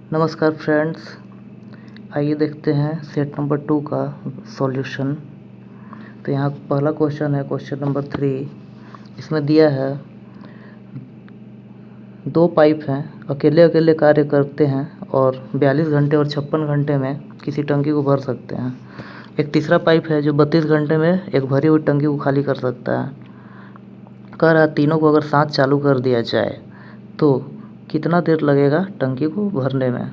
नमस्कार फ्रेंड्स, आइए देखते हैं सेट नंबर 2 का सॉल्यूशन। तो यहाँ पहला क्वेश्चन है क्वेश्चन नंबर 3। इसमें दिया है 2 पाइप हैं, अकेले अकेले कार्य करते हैं और 42 घंटे और 56 घंटे में किसी टंकी को भर सकते हैं। एक तीसरा पाइप है जो 32 घंटे में एक भरी हुई टंकी को खाली कर सकता है। कह रहा तीनों को अगर साथ चालू कर दिया जाए तो कितना देर लगेगा टंकी को भरने में।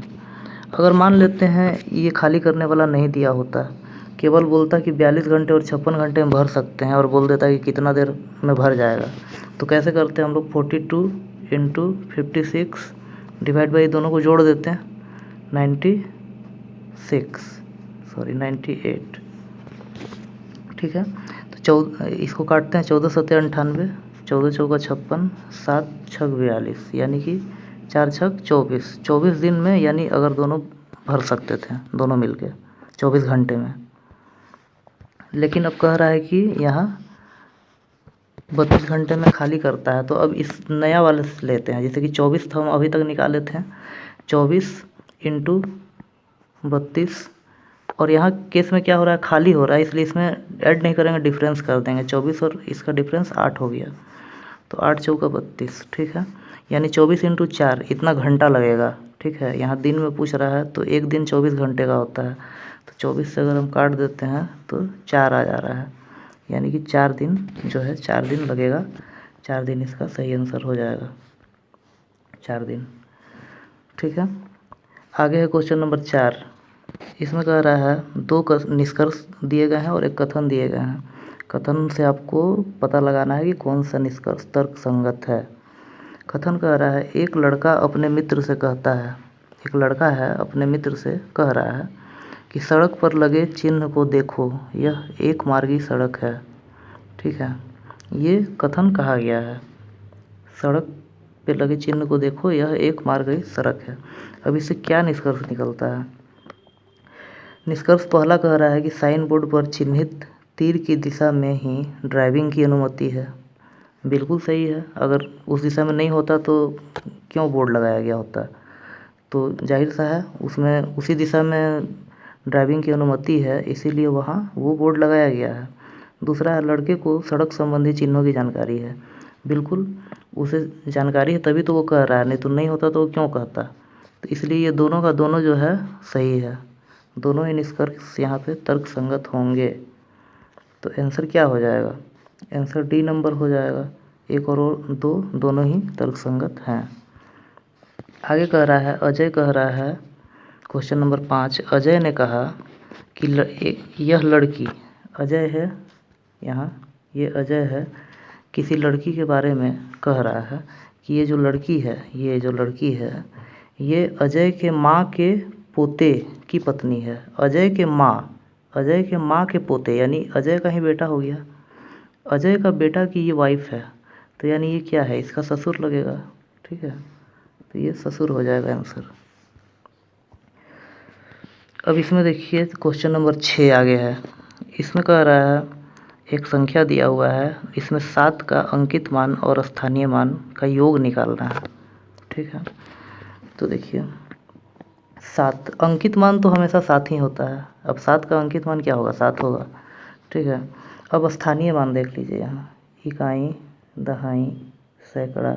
अगर मान लेते हैं ये खाली करने वाला नहीं दिया होता, केवल बोलता कि 42 घंटे और 56 घंटे में भर सकते हैं और बोल देता कि कितना देर में भर जाएगा, तो कैसे करते हैं हम लोग 42 इंटू 56 डिवाइड बाई दोनों को जोड़ देते हैं 98। ठीक है, तो इसको काटते हैं 14 सत्ते 98, 14 चौका 56, 7 छक 42, यानी कि 4 छक 24। 24 दिन में, यानी अगर दोनों भर सकते थे दोनों मिलके 24 घंटे में। लेकिन अब कह रहा है कि यहाँ 32 घंटे में खाली करता है। तो अब इस नया वाले से लेते हैं, जैसे कि 24 था, हम अभी तक निकाले थे 24 इंटू 32। और यहाँ केस में क्या हो रहा है, खाली हो रहा है, इसलिए इसमें ऐड नहीं करेंगे, डिफरेंस कर देंगे। 24 और इसका डिफरेंस 8 हो गया, तो 8 चौका 32। ठीक है, यानी 24 इंटू 4 इतना घंटा लगेगा। ठीक है, यहाँ दिन में पूछ रहा है तो एक दिन 24 घंटे का होता है, तो 24 से अगर हम काट देते हैं तो 4 आ जा रहा है, यानी कि 4 दिन जो है 4 दिन लगेगा। 4 दिन इसका सही आंसर हो जाएगा, 4 दिन। ठीक है, आगे है क्वेश्चन नंबर 4। इसमें कह रहा है 2 निष्कर्ष दिए गए हैं और एक कथन दिए गए हैं। कथन से आपको पता लगाना है कि कौन सा निष्कर्ष तर्क संगत है। कथन कह रहा है एक लड़का अपने मित्र से कहता है, एक लड़का है अपने मित्र से कह रहा है कि सड़क पर लगे चिन्ह को देखो, यह एक मार्गी सड़क है। ठीक है, ये कथन कहा गया है, सड़क पे लगे चिन्ह को देखो, यह एक मार्गी सड़क है। अब इससे क्या निष्कर्ष निकलता है। निष्कर्ष पहला कह रहा है कि साइन बोर्ड पर चिन्हित तीर की दिशा में ही ड्राइविंग की अनुमति है। बिल्कुल सही है, अगर उस दिशा में नहीं होता तो क्यों बोर्ड लगाया गया होता। तो जाहिर सा है उसमें उसी दिशा में ड्राइविंग की अनुमति है, इसीलिए वहाँ वो बोर्ड लगाया गया है। दूसरा है लड़के को सड़क संबंधी चिन्हों की जानकारी है। बिल्कुल उसे जानकारी है तभी तो वो कह रहा है, नहीं तो नहीं होता तो वो क्यों कहता। तो इसलिए ये दोनों का दोनों जो है सही है, दोनों ही निष्कर्ष यहाँ पे तर्क संगत होंगे। तो आंसर क्या हो जाएगा, आंसर डी नंबर हो जाएगा। 1 और 2 दोनों ही तर्क संगत हैं। आगे कह रहा है, अजय कह रहा है क्वेश्चन नंबर 5। अजय ने कहा कि यह लड़की, अजय है यहाँ, ये अजय है, किसी लड़की के बारे में कह रहा है कि ये जो लड़की है, ये जो लड़की है, ये अजय के माँ के पोते की पत्नी है। अजय के माँ के पोते, यानी अजय का ही बेटा हो गया। अजय का बेटा की ये वाइफ है, तो यानी ये क्या है, इसका ससुर लगेगा। ठीक है, तो ये ससुर हो जाएगा आंसर। अब इसमें देखिए क्वेश्चन नंबर 6 आगे है। इसमें कह रहा है एक संख्या दिया हुआ है, इसमें 7 का अंकित मान और स्थानीय मान का योग निकालना है। ठीक है, तो देखिए 7 अंकित मान तो हमेशा 7 ही होता है। अब 7 का अंकित मान क्या होगा, 7 होगा। ठीक है, अब स्थानीय मान देख लीजिए यहाँ, इकाई, दहाई, सैकड़ा,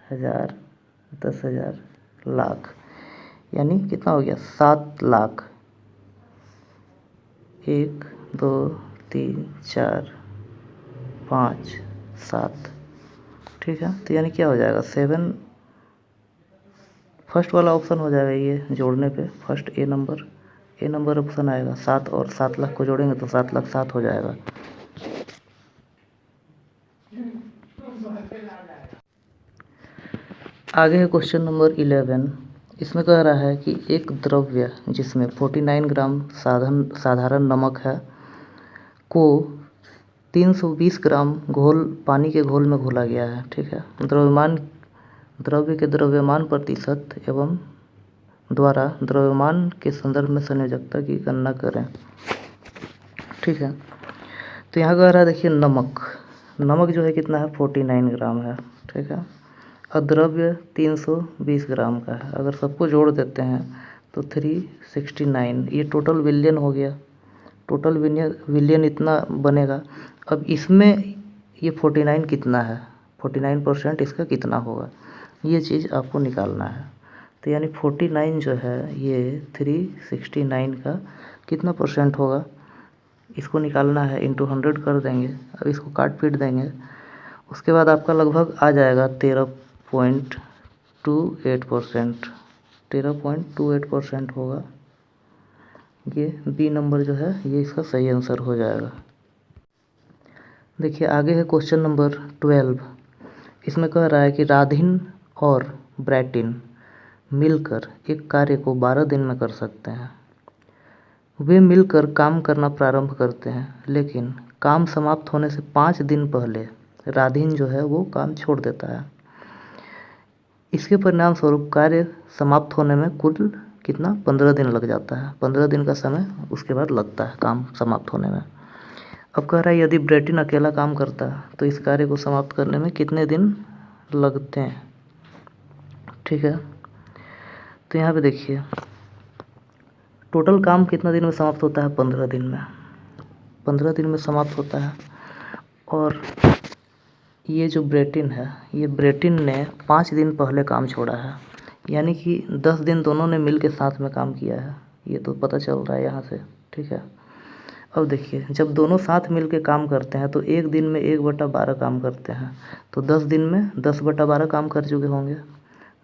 हज़ार, 10,000, लाख, यानी कितना हो गया, 7 लाख। 1 2 3 4 5 7। ठीक है, तो यानी क्या हो जाएगा 7, फर्स्ट वाला ऑप्शन हो जाएगा ये जोड़ने पे, फर्स्ट ए नंबर ऑप्शन आएगा। 7 और 7 लाख को जोड़ेंगे तो 7 लाख 7 हो जाएगा। आगे है क्वेश्चन नंबर 11। इसमें कह रहा है कि एक द्रव्य जिसमें 49 ग्राम साधारण नमक है को 320 ग्राम पानी के घोल में घोला गया है। ठीक है, द्रव्य के द्रव्यमान प्रतिशत एवं द्वारा द्रव्यमान के संदर्भ में संयोजकता की गणना करें। ठीक है, तो यहाँ कह रहा है देखिए नमक जो है कितना है, 49 ग्राम है। ठीक है, और द्रव्य 320 ग्राम का है। अगर सबको जोड़ देते हैं तो 369, ये टोटल बिलियन हो गया। टोटल बिलियन इतना बनेगा। अब इसमें ये 49 कितना है, 49% इसका कितना होगा, ये चीज़ आपको निकालना है। तो यानी 49 जो है ये 369 का कितना परसेंट होगा, इसको निकालना है। इंटू 100 कर देंगे। अब इसको काट पीट देंगे। उसके बाद आपका लगभग आ जाएगा 13.28%। 13.28% होगा। ये बी नंबर जो है ये इसका सही आंसर हो जाएगा। देखिए आगे है क्वेश्चन नंबर 12। इसमें कह रहा है कि राधिन और ब्रैटिन मिलकर एक कार्य को 12 दिन में कर सकते हैं। वे मिलकर काम करना प्रारंभ करते हैं, लेकिन काम समाप्त होने से 5 दिन पहले राधिन जो है वो काम छोड़ देता है। इसके परिणाम स्वरूप कार्य समाप्त होने में कुल कितना 15 दिन लग जाता है। 15 दिन का समय उसके बाद लगता है काम समाप्त होने में। अब कह रहा है यदि ब्रैटिन अकेला काम करता है तो इस कार्य को समाप्त करने में कितने दिन लगते हैं। ठीक है, तो यहाँ पे देखिए टोटल काम कितना दिन में समाप्त होता है, 15 दिन में। 15 दिन में समाप्त होता है। और ये जो ब्रैटिन है, ये ब्रैटिन ने 5 दिन पहले काम छोड़ा है, यानी कि 10 दिन दोनों ने मिल के साथ में काम किया है। ये तो पता चल रहा है यहाँ से। ठीक है, अब देखिए जब दोनों साथ मिल के काम करते हैं तो एक दिन में 1/12 काम करते हैं। तो 10 दिन में 10/12 काम कर चुके होंगे।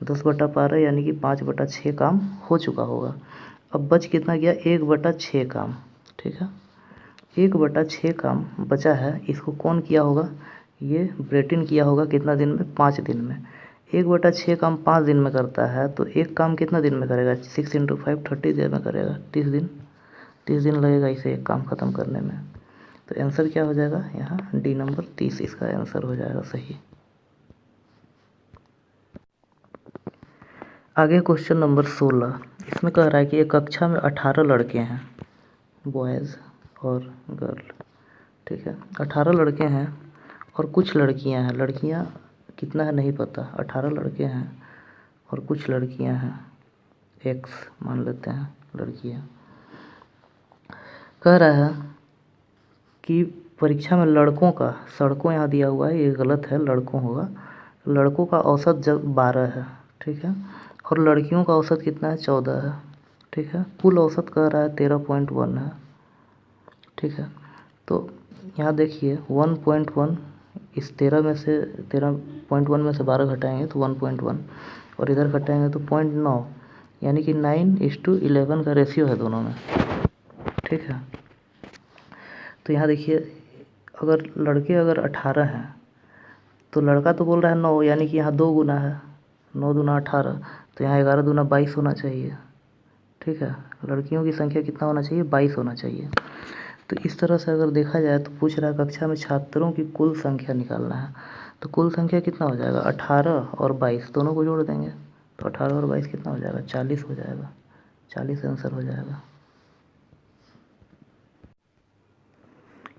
10/12 यानी कि 5/6 काम हो चुका होगा। अब बच कितना गया, 1/6 काम। ठीक है, 1/6 काम बचा है। इसको कौन किया होगा, ये ब्रैटिन किया होगा। कितना दिन में, 5 दिन में। 1/6 काम 5 दिन में करता है, तो एक काम कितना दिन में करेगा, 6 × 5 30 दिन में करेगा। 30 दिन लगेगा इसे एक काम ख़त्म करने में। तो आंसर क्या हो जाएगा यहाँ, डी नंबर 30 इसका आंसर हो जाएगा सही। आगे क्वेश्चन नंबर 16। इसमें कह रहा है कि एक कक्षा में 18 लड़के हैं, बॉयज़ और गर्ल। ठीक है, 18 लड़के हैं और कुछ लड़कियां हैं। लड़कियां कितना है नहीं पता। 18 लड़के हैं और कुछ लड़कियां हैं, एक्स मान लेते हैं लड़कियां। कह रहा है कि परीक्षा में लड़कों का, सड़कों यहाँ दिया हुआ है, ये गलत है, लड़कों होगा। लड़कों का औसत जब 12 है। ठीक है, और लड़कियों का औसत कितना है, 14 है। ठीक है, कुल औसत कह रहा है 13.1 है। ठीक है, तो यहाँ देखिए 1.1, इस 13 में से 13.1 में से 12 घटाएंगे तो 1.1, और इधर घटाएंगे तो 0.9, यानी कि 9:11 का रेशियो है दोनों में। ठीक है, तो यहाँ देखिए अगर लड़के अगर 18 हैं तो लड़का तो बोल रहा है 9, यानी कि यहाँ 2 गुना है। 9 दूना 18, तो यहाँ 11 दूना 22 होना चाहिए। ठीक है, लड़कियों की संख्या कितना होना चाहिए, 22 होना चाहिए। तो इस तरह से अगर देखा जाए तो पूछ रहा है कक्षा में छात्रों की कुल संख्या निकालना है। तो कुल संख्या कितना हो जाएगा, 18 और 22 दोनों को जोड़ देंगे तो 18 और 22 कितना हो जाएगा, 40 हो जाएगा। 40 आंसर हो जाएगा।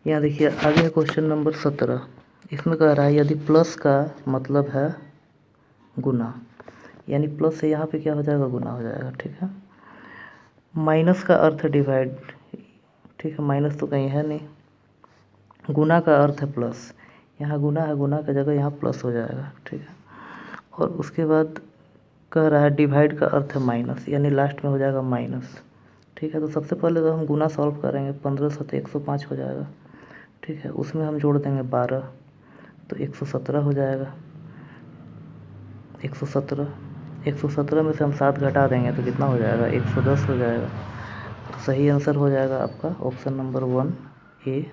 यहाँ देखिए आगे क्वेश्चन नंबर 17। इसमें कह रहा है यदि प्लस का मतलब है गुना, यानी प्लस से यहाँ पे क्या हो जाएगा, गुना हो जाएगा। ठीक है, माइनस का अर्थ है डिवाइड। ठीक है, माइनस तो कहीं है नहीं। गुना का अर्थ है प्लस, यहाँ गुना है, गुना की जगह यहाँ प्लस हो जाएगा। ठीक है, और उसके बाद कह रहा है डिवाइड का अर्थ है माइनस, यानी लास्ट में हो जाएगा माइनस। ठीक है, तो सबसे पहले तो हम गुना सॉल्व करेंगे। 15 से 105 हो जाएगा। ठीक है, उसमें हम जोड़ देंगे 12 तो 117 हो जाएगा। 117 में से हम 7 घटा देंगे तो कितना हो जाएगा, 110 हो जाएगा। तो सही आंसर हो जाएगा आपका ऑप्शन नंबर 1 ए।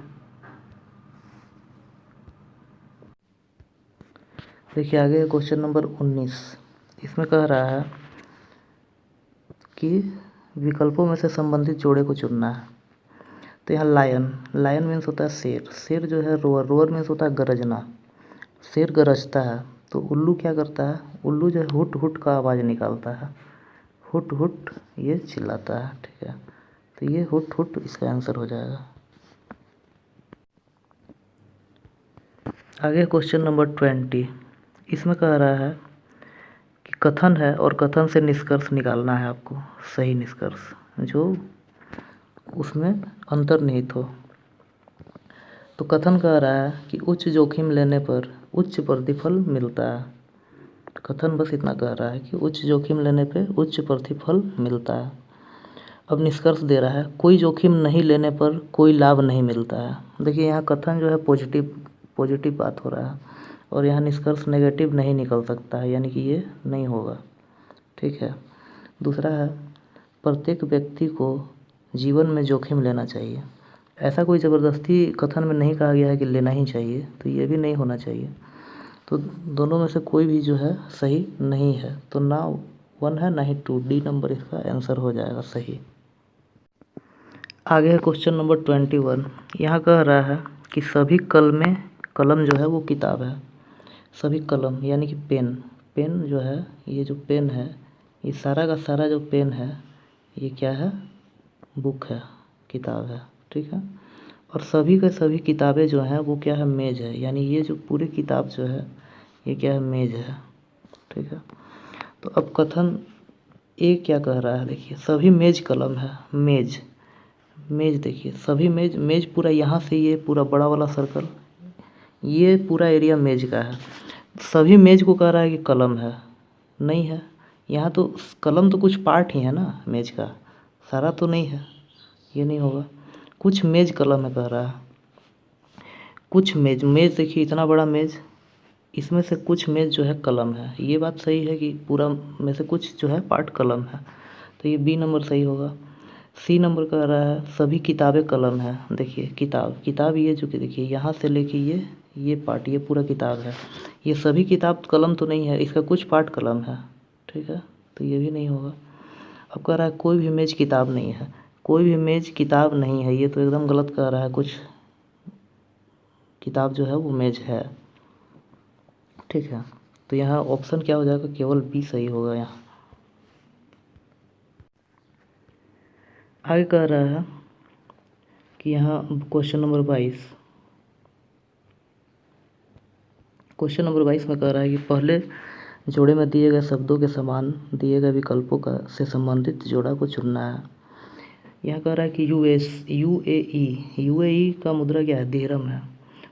देखिए आगे क्वेश्चन नंबर 19। इसमें कह रहा है कि विकल्पों में से संबंधित जोड़े को चुनना है। तो यहाँ लायन मीन्स होता है शेर। शेर जो है रोअर मीन्स होता है गरजना। शेर गरजता है, तो उल्लू क्या करता है, उल्लू जो है हुट हुट का आवाज़ निकालता है। हुट हुट ये चिल्लाता है। ठीक है, तो ये हुट हुट इसका आंसर हो जाएगा। आगे क्वेश्चन नंबर 20। इसमें कह रहा है कि कथन है और कथन से निष्कर्ष निकालना है आपको, सही निष्कर्ष जो उसमें अंतर्निहित हो। तो कथन कह रहा है कि उच्च जोखिम लेने पर उच्च प्रतिफल मिलता है। कथन बस इतना कह रहा है कि उच्च जोखिम लेने पे उच्च प्रतिफल मिलता है। अब निष्कर्ष दे रहा है कोई जोखिम नहीं लेने पर कोई लाभ नहीं मिलता है। देखिए यहाँ कथन जो है पॉजिटिव बात हो रहा है और यहाँ निष्कर्ष नेगेटिव नहीं निकल सकता है, यानी कि ये नहीं होगा। ठीक है। दूसरा है प्रत्येक व्यक्ति को जीवन में जोखिम लेना चाहिए। ऐसा कोई ज़बरदस्ती कथन में नहीं कहा गया है कि लेना ही चाहिए, तो ये भी नहीं होना चाहिए। तो दोनों में से कोई भी जो है सही नहीं है, तो ना 1 है ना ही 2, डी नंबर इसका आंसर हो जाएगा सही। आगे है क्वेश्चन नंबर 21। यहाँ कह रहा है कि सभी कलम जो है वो किताब है। सभी कलम यानी कि पेन जो है, ये जो पेन है, ये सारा का सारा जो पेन है ये क्या है, बुक है, किताब है। ठीक है। और सभी के सभी किताबें जो हैं वो क्या है, मेज़ है, यानी ये जो पूरी किताब जो है ये क्या है, मेज़ है। ठीक है। तो अब कथन ए क्या कह रहा है, देखिए सभी मेज़ कलम है। मेज़ देखिए सभी मेज़ पूरा यहाँ से ये पूरा बड़ा वाला सर्कल, ये पूरा एरिया मेज़ का है। सभी मेज़ को कह रहा है कि कलम है, नहीं है। यहाँ तो कलम तो कुछ पार्ट ही है ना मेज़ का, सारा तो नहीं है, ये नहीं होगा। कुछ मेज़ कलम है कह रहा है। कुछ मेज़ देखिए इतना बड़ा मेज़, इसमें से कुछ मेज़ जो है कलम है। ये बात सही है कि पूरा में से कुछ जो है पार्ट कलम है, तो ये बी नंबर सही होगा। सी नंबर कह रहा है सभी किताबें कलम है। देखिए किताब ये जो कि देखिए यहाँ से लेके ये पार्ट, ये पूरा किताब है। ये सभी किताब कलम तो नहीं है, इसका कुछ पार्ट कलम है। ठीक है, तो ये भी नहीं होगा। अब कह रहा है कोई भी मेज़ किताब नहीं है। कोई भी मेज़ किताब नहीं है, ये तो एकदम गलत कह रहा है। कुछ किताब जो है वो मेज़ है। ठीक है, तो यहाँ ऑप्शन क्या हो जाएगा, केवल बी सही होगा यहाँ। आगे कह रहा है कि यहाँ क्वेश्चन नंबर 22 में कह रहा है कि पहले जोड़े में दिए गए शब्दों के समान दिए गए विकल्पों का से संबंधित जोड़ा को चुनना है। यहाँ कह रहा है कि यूएई का मुद्रा क्या है, दिरहम है।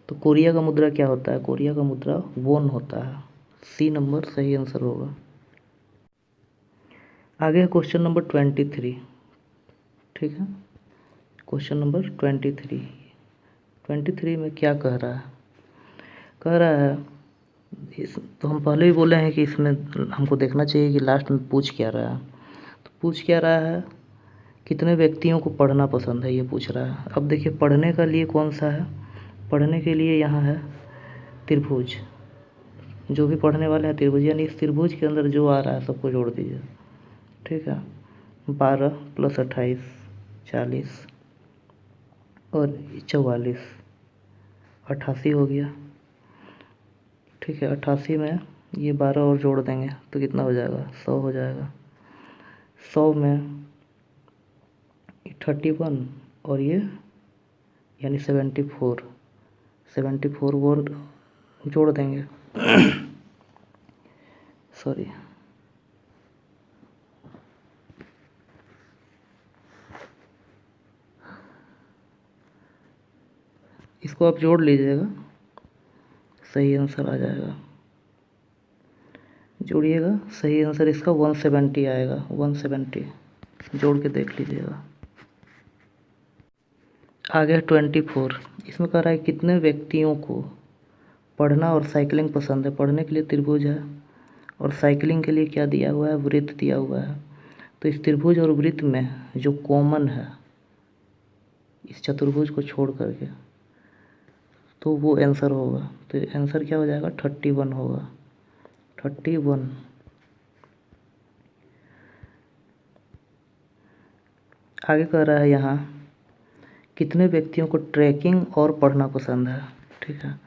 तो कोरिया का मुद्रा क्या होता है, कोरिया का मुद्रा वोन होता है। सी नंबर सही आंसर होगा। आगे है क्वेश्चन नंबर 23। ठीक है, क्वेश्चन नंबर 23 में क्या कह रहा है, तो हम पहले ही बोले हैं कि इसमें हमको देखना चाहिए कि लास्ट में पूछ क्या रहा है। तो पूछ क्या रहा है, कितने व्यक्तियों को पढ़ना पसंद है, ये पूछ रहा है। अब देखिए पढ़ने का लिए कौन सा है, पढ़ने के लिए यहाँ है त्रिभुज। जो भी पढ़ने वाले हैं त्रिभुज, यानी इस त्रिभुज के अंदर जो आ रहा है सबको जोड़ दीजिए। ठीक है, 12 + 28 40 और 44 88 हो गया। ठीक है, 88 में ये 12 और जोड़ देंगे तो कितना हो जाएगा, 100 हो जाएगा। 100 में 31 और ये यानी 74 वो जोड़ देंगे। सॉरी, इसको आप जोड़ लीजिएगा, सही आंसर आ जाएगा। जोड़िएगा, सही आंसर इसका 170 आएगा। 170 जोड़ के देख लीजिएगा। आगे है 24। इसमें कह रहा है कितने व्यक्तियों को पढ़ना और साइकिलिंग पसंद है। पढ़ने के लिए त्रिभुज है और साइकिलिंग के लिए क्या दिया हुआ है, वृत्त दिया हुआ है। तो इस त्रिभुज और वृत्त में जो कॉमन है, इस चतुर्भुज को छोड़ करके, तो वो आंसर होगा। तो आंसर क्या हो जाएगा, 31 होगा। 31। आगे कह रहा है यहाँ कितने व्यक्तियों को ट्रैकिंग और पढ़ना पसंद है। ठीक है,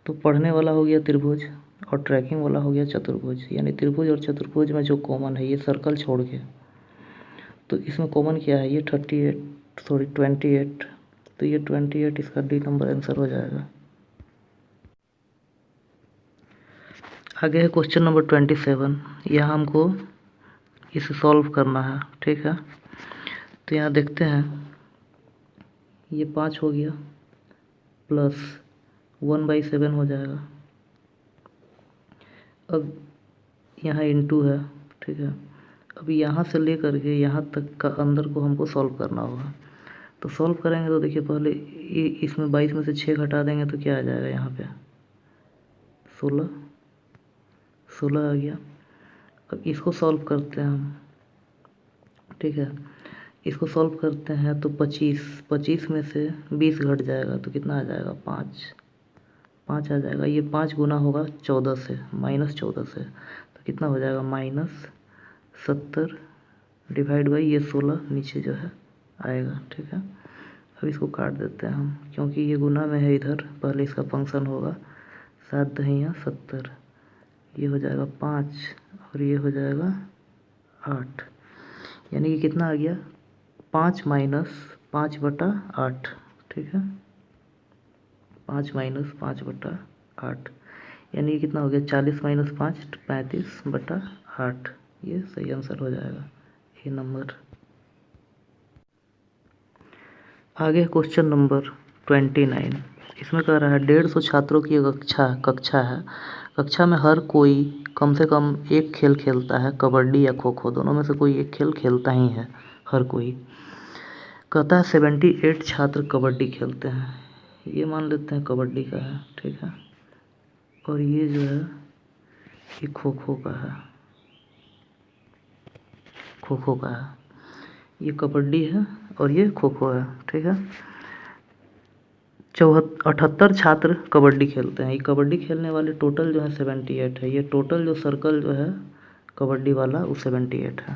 तो पढ़ने वाला हो गया त्रिभुज और ट्रैकिंग वाला हो गया चतुर्भुज। यानी त्रिभुज और चतुर्भुज में जो कॉमन है, ये सर्कल छोड़ के, तो इसमें कॉमन क्या है, ये 28, तो ये 28 इसका डी नंबर आंसर हो जाएगा। आगे है क्वेश्चन नंबर 27। यहाँ हमको इसे सॉल्व करना है, ठीक है। तो यहाँ देखते हैं, ये 5 हो गया प्लस 1/7 हो जाएगा। अब यहाँ इंटू है, ठीक है। अब यहाँ से लेकर के यहाँ तक का अंदर को हमको सॉल्व करना होगा। तो सॉल्व करेंगे तो देखिए, पहले इसमें 22 में से 6 घटा देंगे तो क्या आ जाएगा, यहाँ पे 16 आ गया। अब इसको सॉल्व करते हैं हम, ठीक है। इसको सॉल्व करते हैं तो 25 में से 20 घट जाएगा तो कितना आ जाएगा, 5 आ जाएगा। ये 5 गुना होगा 14 से, -14 से, तो कितना हो जाएगा, -70 डिवाइड बाई ये 16 नीचे जो है आएगा, ठीक है। अब इसको काट देते हैं हम, क्योंकि ये गुना में है इधर, पहले इसका फंक्शन होगा 7 दहिया 70, ये हो जाएगा 5 और ये हो जाएगा 8, यानी कि कितना आ गया, 5 - 5/8, ठीक है। 5 - 5/8 यानी कि कितना हो गया, 40 - 5 35/8। ये सही आंसर हो जाएगा, ए नंबर। आगे क्वेश्चन नंबर 29। इसमें कह रहा है 150 छात्रों की एक कक्षा है। कक्षा में हर कोई कम से कम एक खेल खेलता है, कबड्डी या खो खो, दोनों में से कोई एक खेल खेलता ही है हर कोई। कहता है 78 छात्र कबड्डी खेलते हैं। ये मान लेते हैं कबड्डी का है, ठीक है। और ये जो है ये खो खो का है, खो खो का है। ये कबड्डी है और ये खो खो है, ठीक है। 78 छात्र कबड्डी खेलते हैं। ये कबड्डी खेलने वाले टोटल जो है 78 है। ये टोटल जो सर्कल जो है कबड्डी वाला वो 78 है,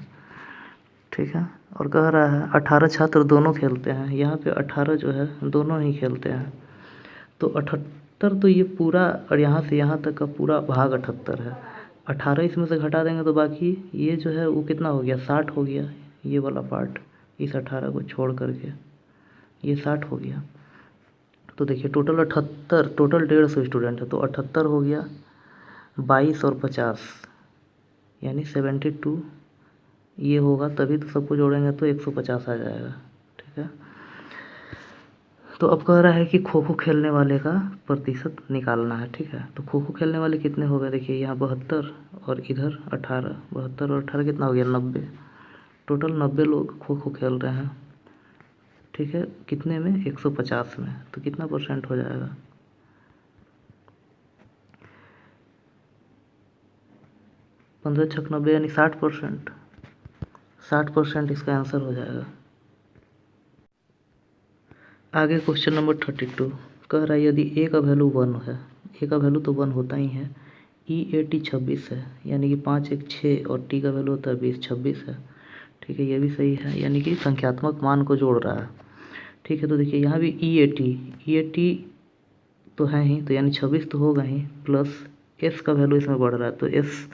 ठीक है। और कह रहा है 18 छात्र दोनों खेलते हैं। यहाँ पे 18 जो है दोनों ही खेलते हैं। तो 78 तो ये पूरा, और यहाँ से यहाँ तक का पूरा भाग 78 है। 18 इसमें से घटा देंगे तो बाकी ये जो है वो कितना हो गया, 60 हो गया। ये वाला पार्ट इस 18 को छोड़ करके ये 60 हो गया। तो देखिए टोटल 78, टोटल 150 स्टूडेंट है, तो 78 हो गया 22 और 50 यानी 72। ये होगा तभी तो सबको जोड़ेंगे तो 150 आ जाएगा, ठीक है। तो अब कह रहा है कि खो खो खेलने वाले का प्रतिशत निकालना है, ठीक है। तो खो खो खेलने वाले कितने हो गए, देखिए यहाँ 72 और इधर 18, 72 और 18 कितना हो गया, 90। टोटल 90 लोग खो खो खेल रहे हैं, ठीक है। कितने में, 150 में, तो कितना % हो जाएगा, 15 छक 90 यानी 60%। 60% इसका आंसर हो जाएगा। आगे क्वेश्चन नंबर 32 कह रहा है यदि ए का वैल्यू 1 है, ए का वैल्यू तो 1 होता ही है, EAT 26 है, यानी कि 5 1 6 और टी का वैल्यू होता है 20, 26 है, ठीक है। ये भी सही है, यानी कि संख्यात्मक मान को जोड़ रहा है, ठीक है। तो देखिए यहाँ भी EAT तो है ही, तो यानी 26 तो होगा ही, प्लस एस का वैल्यू इसमें बढ़ रहा है, तो एस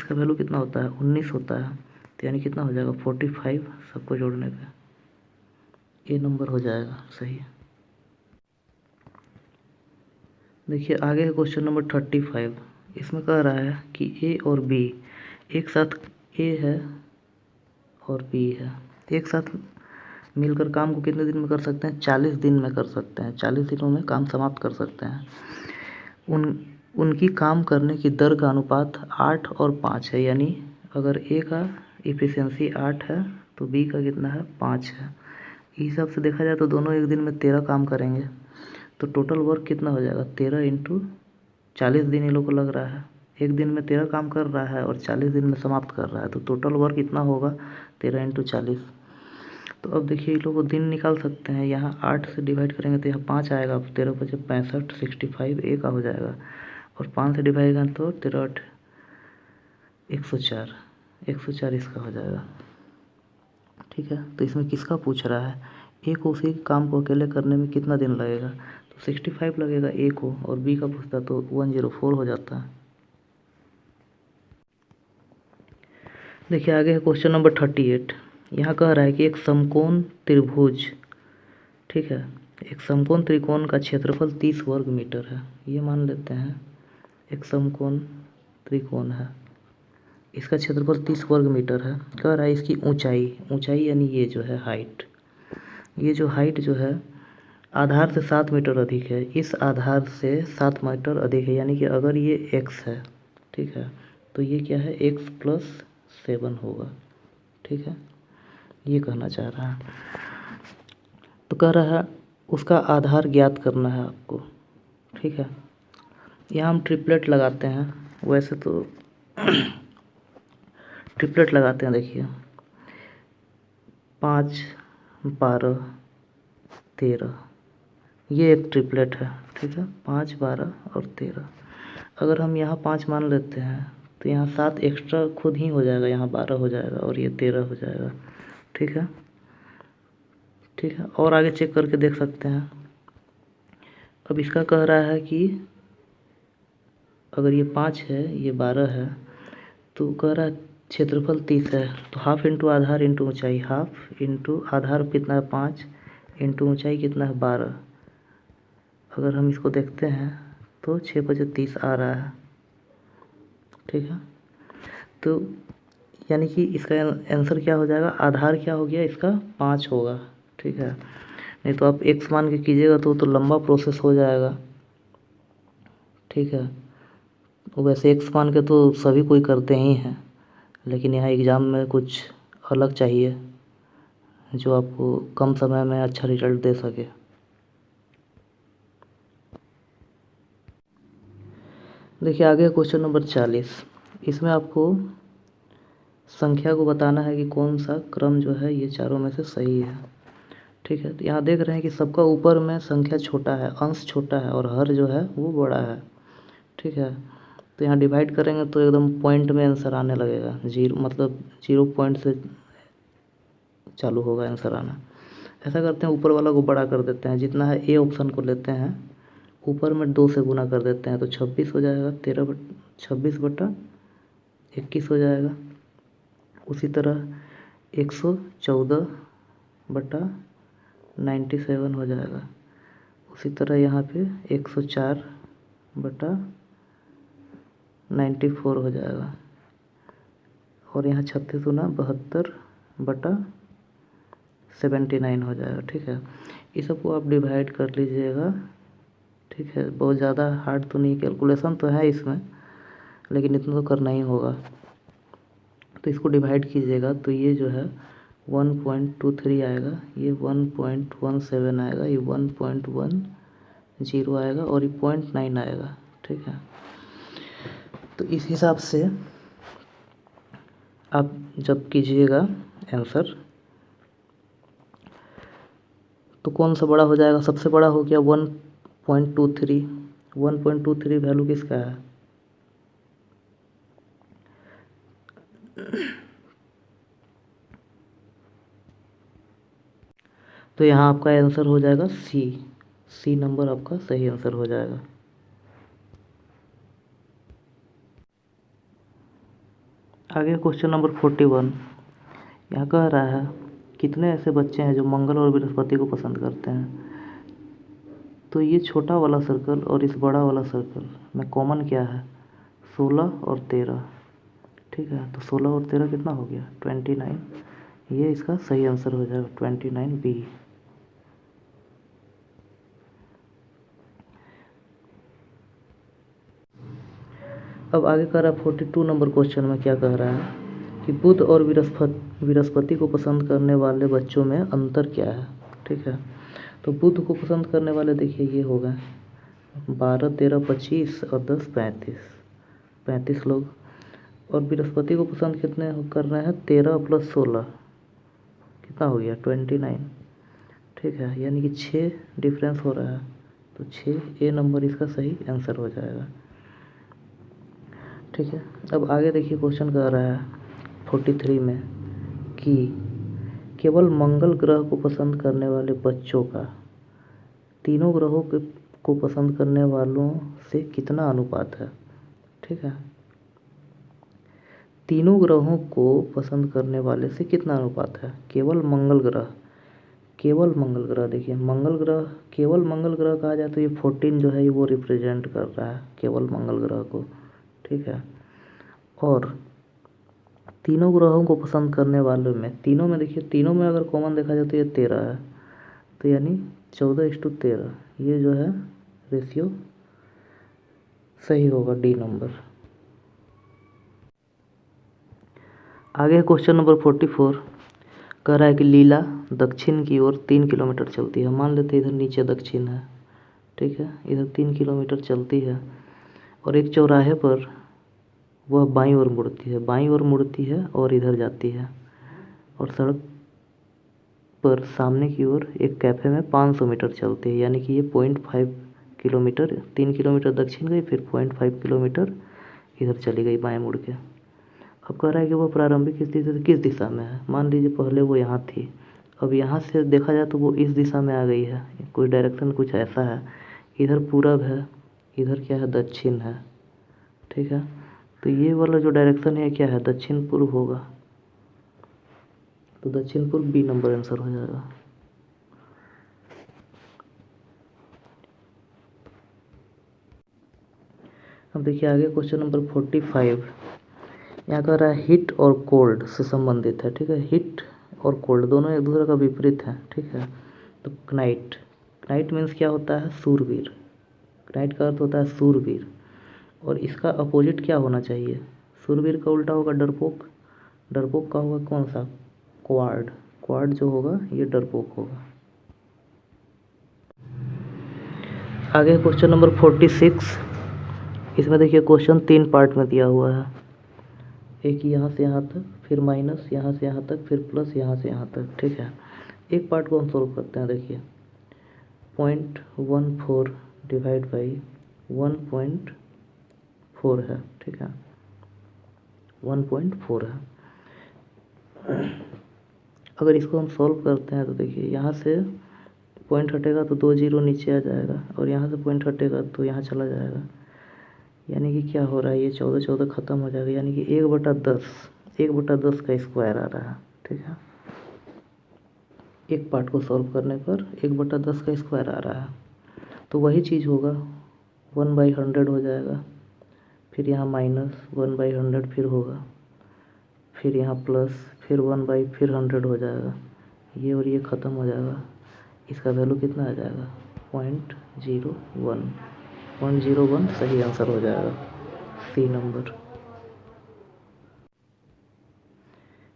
का वैल्यू कितना होता है, 19 होता है, तो यानी कितना हो जाएगा, 45 सबको जोड़ने पे ए नंबर हो जाएगा सही। देखिए आगे है क्वेश्चन नंबर 35। इसमें कह रहा है कि ए और बी एक साथ, ए है और बी है, एक साथ मिलकर काम को कितने दिन में कर सकते हैं, 40 दिन में कर सकते हैं। 40 दिनों में काम समाप्त कर सकते हैं। उनकी काम करने की दर का अनुपात 8 और 5 है, यानी अगर ए का इफ़िशियंसी 8 है तो बी का कितना है, 5 है। इस हिसाब से देखा जाए तो दोनों एक दिन में 13 काम करेंगे, तो टोटल वर्क कितना हो जाएगा, 13 × 40 दिन इन लोग को लग रहा है। एक दिन में 13 काम कर रहा है और 40 दिन में समाप्त कर रहा है, तो टोटल वर्क कितना होगा, 13 × 40। तो अब देखिए इन लोग को दिन निकाल सकते हैं। यहाँ 8 से डिवाइड करेंगे तो यहाँ 5 आएगा, 13 × 5 = 65, 65 ए का हो जाएगा, और 5 से डिवाइड करें तो 13 × 8 104 इसका हो जाएगा, ठीक है। तो इसमें किसका पूछ रहा है, ए को उसी काम को अकेले करने में कितना दिन लगेगा, तो 65 लगेगा ए को, और बी का पूछता तो 104 हो जाता है। देखिए आगे है क्वेश्चन नंबर 38। यहाँ कह रहा है कि एक समकोण त्रिभुज, ठीक है, एक समकोण त्रिकोण का क्षेत्रफल 30 वर्ग मीटर है। ये मान लेते हैं एक समकोण त्रिकोण है। इसका क्षेत्रफल 30 वर्ग मीटर है। कह रहा है इसकी ऊंचाई यानी ये जो है हाइट, ये जो हाइट जो है आधार से 7 मीटर अधिक है, इस आधार से 7 मीटर अधिक है, यानी कि अगर ये x है, ठीक है, तो ये क्या है x प्लस 7 होगा, ठीक है, ये कहना चाह रहा है। तो कह रहा है उसका आधार ज्ञात करना है आपको, ठीक है। यहाँ हम ट्रिपलेट लगाते हैं, वैसे तो ट्रिपलेट लगाते हैं, देखिए 5, 12, 13, ये एक ट्रिपलेट है, ठीक है, 5, 12 और 13। अगर हम यहाँ 5 मान लेते हैं तो यहाँ 7 एक्स्ट्रा खुद ही हो जाएगा, यहाँ 12 हो जाएगा और ये 13 हो जाएगा, ठीक है, ठीक है। और आगे चेक करके देख सकते हैं। अब इसका कह रहा है कि अगर ये 5 है, ये 12 है, तो कह रहा है क्षेत्रफल 30 है, तो हाफ इंटू आधार इंटू ऊंचाई, हाफ इंटू आधार कितना है 5 इंटू ऊंचाई कितना है 12। अगर हम इसको देखते हैं तो 6 बजे 30 आ रहा है, ठीक है। तो यानी कि इसका आंसर क्या हो जाएगा, आधार क्या हो गया इसका 5 होगा, ठीक है। नहीं तो आप x मान के कीजिएगा तो लंबा प्रोसेस हो जाएगा, ठीक है। वैसे x मान के तो सभी कोई करते ही हैं, लेकिन यहाँ एग्ज़ाम में कुछ अलग चाहिए जो आपको कम समय में अच्छा रिजल्ट दे सके। देखिए आगे क्वेश्चन नंबर 40। इसमें आपको संख्या को बताना है कि कौन सा क्रम जो है ये चारों में से सही है, ठीक है। तो यहाँ देख रहे हैं कि सबका ऊपर में संख्या छोटा है, अंश छोटा है और हर जो है वो बड़ा है, ठीक है। तो यहाँ डिवाइड करेंगे तो एकदम पॉइंट में आंसर आने लगेगा, जीरो मतलब 0 पॉइंट से चालू होगा आंसर आना। ऐसा करते हैं ऊपर वाला को बड़ा कर देते हैं, जितना है ए ऑप्शन को लेते हैं, ऊपर में 2 से गुना कर देते हैं तो 26 हो जाएगा, 26/21 हो जाएगा। उसी तरह 114/97 हो जाएगा। उसी तरह यहाँ पे 104/94 हो जाएगा। और यहाँ 36×72/79 हो जाएगा, ठीक है। इस सबको आप डिवाइड कर लीजिएगा, ठीक है। बहुत ज़्यादा हार्ड तो नहीं, कैलकुलेशन तो है इसमें, लेकिन इतना तो करना ही होगा। तो इसको डिवाइड कीजिएगा तो ये जो है 1.23 आएगा, ये 1.17 आएगा, ये 1.10 आएगा और ये 0.9 आएगा, ठीक है। तो इस हिसाब से आप जब कीजिएगा आंसर तो कौन सा बड़ा हो जाएगा, सबसे बड़ा हो गया 1.23। 1.23 वैल्यू किसका है, तो यहाँ आपका आंसर हो जाएगा सी नंबर आपका सही आंसर हो जाएगा। आगे क्वेश्चन नंबर 41। यहाँ कह रहा है कितने ऐसे बच्चे हैं जो मंगल और बृहस्पति को पसंद करते हैं। तो ये छोटा वाला सर्कल और इस बड़ा वाला सर्कल में कॉमन क्या है, 16 और 13, ठीक है। तो 16 और 13 कितना हो गया 29, ये इसका सही आंसर हो जाएगा 29B। अब आगे कह रहा है 42 नंबर क्वेश्चन में क्या कह रहा है कि बुध और बृहस्पति को पसंद करने वाले बच्चों में अंतर क्या है, ठीक है। तो बुध को पसंद करने वाले देखिए ये हो गए 12, 13, 25 और 10, 35 लोग। और बृहस्पति को पसंद कितने कर रहे हैं, 13 + 16 कितना हो गया 29, ठीक है। यानी कि 6 डिफरेंस हो रहा है, तो 6 ए नंबर इसका सही आंसर हो जाएगा, ठीक है। अब आगे देखिए क्वेश्चन कह रहा है 43 में कि केवल मंगल ग्रह को पसंद करने वाले बच्चों का तीनों ग्रहों को पसंद करने वालों से कितना अनुपात है, ठीक है। तीनों ग्रहों को पसंद करने वाले से कितना अनुपात है, केवल मंगल ग्रह देखिए केवल मंगल ग्रह कहा जाए तो ये 14 जो है वो रिप्रेजेंट कर रहा है केवल मंगल ग्रह को, ठीक है। और तीनों ग्रहों को पसंद करने वालों में, तीनों में देखिए, तीनों में अगर कॉमन देखा जाए तो ये 13 है, तो यानी 14:13 ये जो है रेशियो सही होगा, डी नंबर। आगे क्वेश्चन नंबर 44 कह रहा है कि लीला दक्षिण की ओर 3 किलोमीटर चलती है। मान लेते हैं इधर नीचे दक्षिण है, ठीक है, इधर 3 किलोमीटर चलती है और एक चौराहे पर वह बाईं ओर मुड़ती है, बाईं ओर मुड़ती है और इधर जाती है, और सड़क पर सामने की ओर एक कैफ़े में 500 मीटर चलती है, यानी कि ये 0.5 किलोमीटर, 3 किलोमीटर दक्षिण गई, फिर 0.5 किलोमीटर इधर चली गई बाएं मुड़ के। अब कह रहा है कि वो प्रारंभिक स्थिति से किस दिशा में है। मान लीजिए पहले वो यहाँ थी, अब यहाँ से देखा जाए तो वो इस दिशा में आ गई है, कोई डायरेक्शन कुछ ऐसा है, इधर पूरब है, इधर क्या है, दक्षिण है, ठीक है। तो ये वाला जो डायरेक्शन है क्या है, दक्षिण पूर्व होगा, तो दक्षिण पूर्व बी नंबर आंसर हो जाएगा। अब देखिए आगे क्वेश्चन नंबर 45, यहाँ कह रहा है हीट और कोल्ड से संबंधित है, ठीक है। हीट और कोल्ड दोनों एक दूसरे का विपरीत है, ठीक है। तो नाइट, नाइट मीन्स क्या होता है, सूरवीर, नाइट का अर्थ होता है सूरवीर, और इसका अपोजिट क्या होना चाहिए, सूरवीर का उल्टा होगा डरपोक, डरपोक का होगा कौन सा, क्वार्ड, क्वार्ड जो होगा ये डरपोक होगा। आगे क्वेश्चन नंबर 46, इसमें देखिए क्वेश्चन 3 पार्ट में दिया हुआ है, एक यहाँ से यहाँ तक, फिर माइनस यहाँ से यहाँ तक, फिर प्लस यहाँ से यहाँ तक, ठीक है। एक पार्ट को हम सोल्व करते हैं, देखिए 0.14 डिवाइड बाई 1.4 है, ठीक है, 1.4 है। अगर इसको हम सॉल्व करते हैं तो देखिए यहाँ से पॉइंट हटेगा तो 2 जीरो नीचे आ जाएगा, और यहाँ से पॉइंट हटेगा तो यहाँ चला जाएगा, यानी कि क्या हो रहा है, ये 14 ख़त्म हो जाएगा, यानी कि 1/10, 1/10 का स्क्वायर आ रहा है, ठीक है। एक पार्ट को सॉल्व करने पर 1/10 का स्क्वायर आ रहा है, तो वही चीज़ होगा 1/100 हो जाएगा, फिर यहाँ माइनस 1/100 फिर होगा, फिर यहाँ प्लस, फिर 1/100 हो जाएगा, ये और ये ख़त्म हो जाएगा, इसका वैल्यू कितना आ जाएगा, 0.01, 0.01 सही आंसर हो जाएगा, सी नंबर।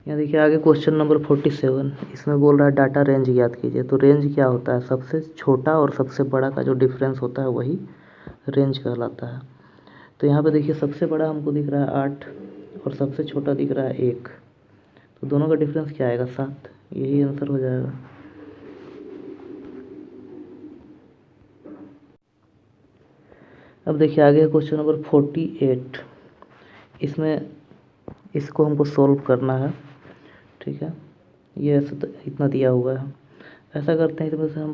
यहाँ देखिए आगे क्वेश्चन नंबर 47, इसमें बोल रहा है डाटा रेंज ज्ञात कीजिए। तो रेंज क्या होता है, सबसे छोटा और सबसे बड़ा का जो डिफरेंस होता है वही रेंज कहलाता है। तो यहाँ पे देखिए सबसे बड़ा हमको दिख रहा है 8 और सबसे छोटा दिख रहा है 1, तो दोनों का डिफरेंस क्या आएगा, 7, यही आंसर हो जाएगा। अब देखिए आगे क्वेश्चन नंबर 48, इसमें इसको हमको सॉल्व करना है, ठीक है। ये ऐसा इतना दिया हुआ है, ऐसा करते हैं इसमें से हम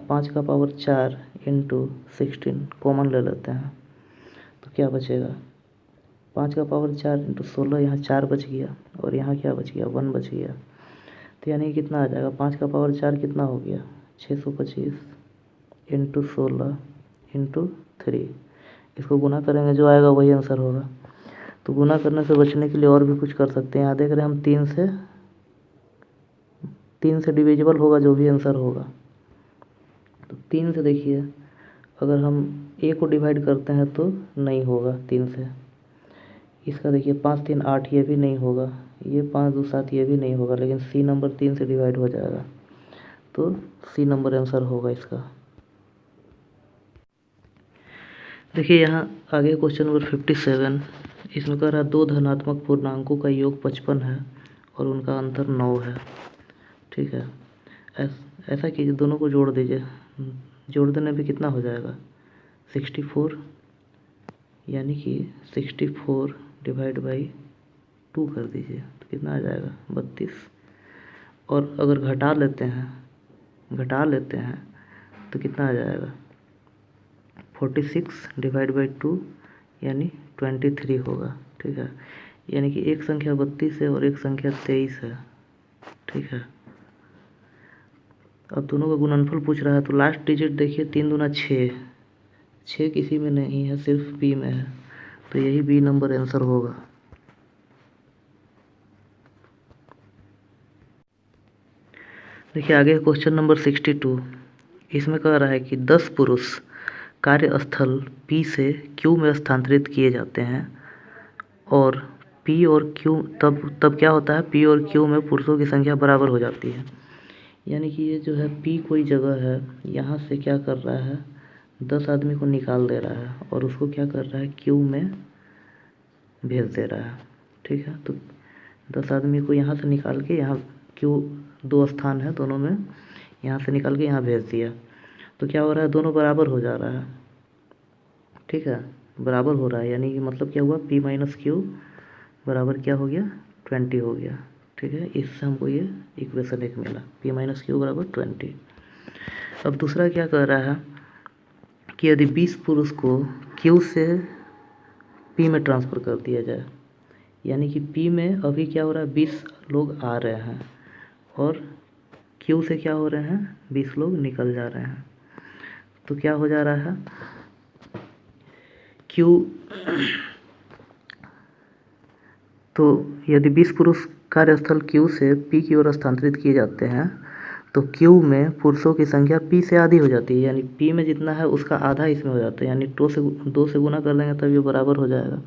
5 का पावर 4 इंटू 16 कॉमन ले लेते हैं, तो क्या बचेगा, 5 का पावर 4 इंटू 16, यहाँ 4 बच गया और यहाँ क्या बच गया, 1 बच गया, तो यानी कितना आ जाएगा, 5 का पावर 4 कितना हो गया, 625 इंटू 16 इंटू 3, इसको गुना करेंगे जो आएगा वही आंसर होगा। तो गुना करने से बचने के लिए और भी कुछ कर सकते हैं, यहाँ देख रहे हैं हम 3 से डिविजिबल होगा जो भी आंसर होगा, तो 3 से देखिए अगर हम a को डिवाइड करते हैं तो नहीं होगा 3 से, इसका देखिए 5 3 8 ये भी नहीं होगा, ये 5 2 7 ये भी नहीं होगा, लेकिन सी नंबर 3 से डिवाइड हो जाएगा, तो सी नंबर आंसर होगा इसका। देखिए यहाँ आगे क्वेश्चन नंबर 57, इसमें कह रहा है 2 धनात्मक पूर्णांकों का योग 55 है और उनका अंतर 9 है, ठीक है। ऐसा कीजिए, दोनों को जोड़ दीजिए, जोड़ देने पे कितना हो जाएगा, 64, यानी कि 64 डिवाइड बाई 2 कर दीजिए तो कितना आ जाएगा, 32, और अगर घटा लेते हैं तो कितना आ जाएगा, 46 डिवाइड बाई 2 यानी 23 होगा, ठीक है। यानी कि एक संख्या 32 है और एक संख्या 23 है, ठीक है। अब दोनों का गुणनफल पूछ रहा है, तो लास्ट डिजिट देखिए 3 दूना 6, 6 किसी में नहीं है, सिर्फ बी में है, तो यही बी नंबर आंसर होगा। देखिए आगे क्वेश्चन नंबर 62। इसमें कह रहा है कि 10 पुरुष कार्यस्थल P से Q में स्थानांतरित किए जाते हैं और P और Q तब क्या होता है, P और Q में पुरुषों की संख्या बराबर हो जाती है। यानी कि ये जो है P कोई जगह है, यहाँ से क्या कर रहा है, 10 आदमी को निकाल दे रहा है और उसको क्या कर रहा है, Q में भेज दे रहा है। ठीक है, तो 10 आदमी को यहाँ से निकाल के यहाँ Q 2 स्थान है दोनों में, यहाँ से निकाल के यहाँ भेज दिया। तो क्या हो रहा है, दोनों बराबर हो जा रहा है। ठीक है, बराबर हो रहा है, यानी कि मतलब क्या हुआ, P माइनस Q बराबर क्या हो गया, 20 हो गया। ठीक है, इससे हमको ये इक्वेशन एक मिला, P माइनस Q बराबर 20। अब दूसरा क्या कह रहा है कि यदि 20 पुरुष को Q से P में ट्रांसफ़र कर दिया जाए, यानी कि P में अभी क्या हो रहा है, 20 लोग आ रहे हैं और Q से क्या हो रहे हैं, 20 लोग निकल जा रहे हैं। तो क्या हो जा रहा है, Q तो यदि 20 पुरुष कार्यस्थल Q से P की ओर स्थानांतरित किए जाते हैं तो Q में पुरुषों की संख्या P से आधी हो जाती है, यानी P में जितना है उसका आधा इसमें हो जाता है, यानी 2 से गुना कर देंगे तब ये बराबर हो जाएगा।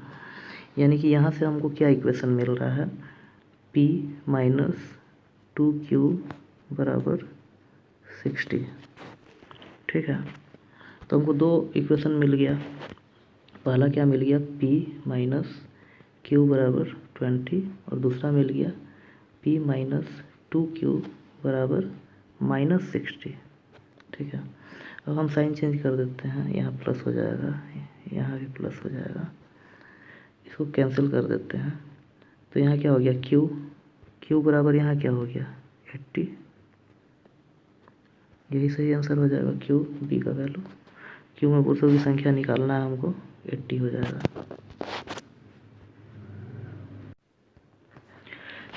यानी कि यहाँ से हमको क्या इक्वेशन मिल रहा है, P माइनस 2Q बराबर 60। ठीक है, तो हमको 2 इक्वेशन मिल गया। पहला क्या मिल गया, P माइनस Q बराबर 20 और दूसरा मिल गया P माइनस 2Q बराबर माइनस 60। ठीक है, अब हम साइन चेंज कर देते हैं, यहाँ प्लस हो जाएगा, यहाँ भी प्लस हो जाएगा, इसको कैंसिल कर देते हैं। तो यहाँ क्या हो गया, Q बराबर यहाँ क्या हो गया, 80। यही सही आंसर हो जाएगा, Q B का वैल्यू। Q में पुरुषों की संख्या निकालना है हमको, 80 हो जाएगा।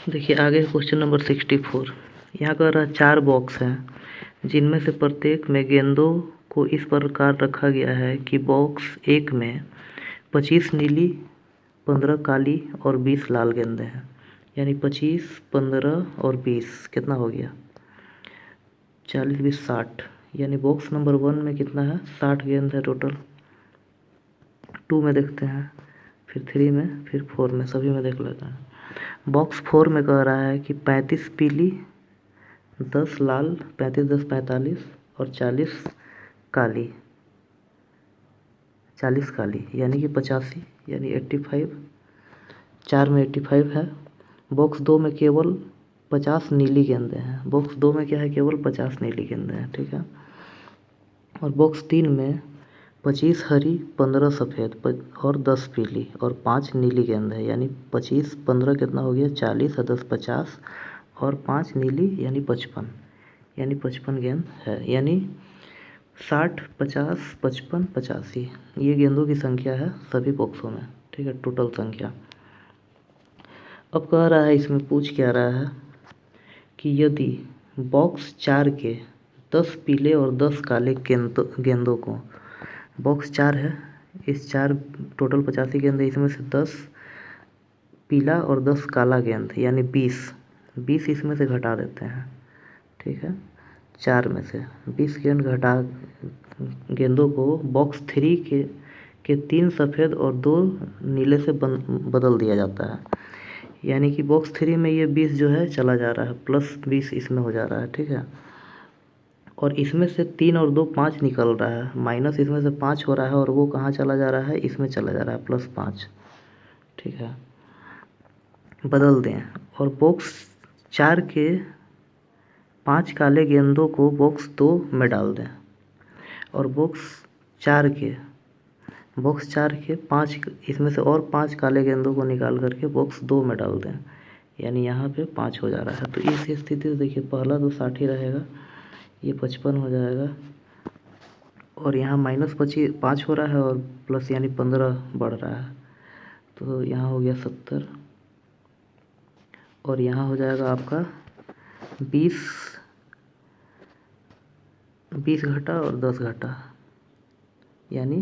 देखिए आगे क्वेश्चन नंबर 64। यहाँ कह रहा है 4 बॉक्स हैं जिनमें से प्रत्येक में गेंदों को इस प्रकार रखा गया है कि बॉक्स 1 में 25 नीली, 15 काली और 20 लाल गेंदें हैं। यानी 25, 15 और 20 कितना हो गया, 40, 20, 60। यानी बॉक्स नंबर 1 में कितना है, 60 गेंद है टोटल। 2 में देखते हैं, फिर 3 में, फिर 4 में, सभी में देख लेते हैं। बॉक्स 4 में कह रहा है कि 35 पीली, 10 लाल, 35, 10, 45 और 40 काली, 40 काली यानी कि 85, यानी 85। 4 में 85 है। बॉक्स 2 में केवल 50 नीली गेंदें हैं। बॉक्स 2 में क्या है, केवल 50 नीली गेंदें हैं। ठीक है, और बॉक्स 3 में 25 हरी, 15 सफ़ेद और 10 पीली और 5 नीली गेंद है। यानी 25, 15 कितना हो गया, 40 और 10 50 और 5 नीली यानी 55, यानी 55 गेंद है। यानी 60, 50, 55, 85 ये गेंदों की संख्या है सभी बॉक्सों में। ठीक है, टोटल संख्या। अब कह रहा है, इसमें पूछ क्या रहा है कि यदि बॉक्स 4 के 10 पीले और 10 काले गेंदों को, बॉक्स 4 है, इस 4 टोटल 85 गेंद है, इसमें से 10 पीला और 10 काला गेंद यानी 20 इसमें से घटा देते हैं। ठीक है, 4 में से 20 गेंदों को बॉक्स 3 के 3 सफ़ेद और 2 नीले से बदल दिया जाता है। यानी कि बॉक्स 3 में ये 20 जो है चला जा रहा है, प्लस 20 इसमें हो जा रहा है। ठीक है, और इसमें से 3 और 2 5 निकल रहा है, माइनस इसमें से 5 हो रहा है और वो कहाँ चला जा रहा है, इसमें चला जा रहा है, प्लस 5। ठीक है, बदल दें और बॉक्स 4 के 5 काले गेंदों को बॉक्स 2 में डाल दें और बॉक्स 4 के 5 इसमें से और 5 काले गेंदों को निकाल करके बॉक्स 2 में डाल दें। यानी यहाँ पे 5 हो जा रहा है। तो इस स्थिति से देखिए, पहला तो 60 ही रहेगा, ये 55 हो जाएगा और यहाँ माइनस 5 हो रहा है और प्लस यानी 15 बढ़ रहा है, तो यहाँ हो गया 70 और यहाँ हो जाएगा आपका 20 घटा और 10 घटा, यानी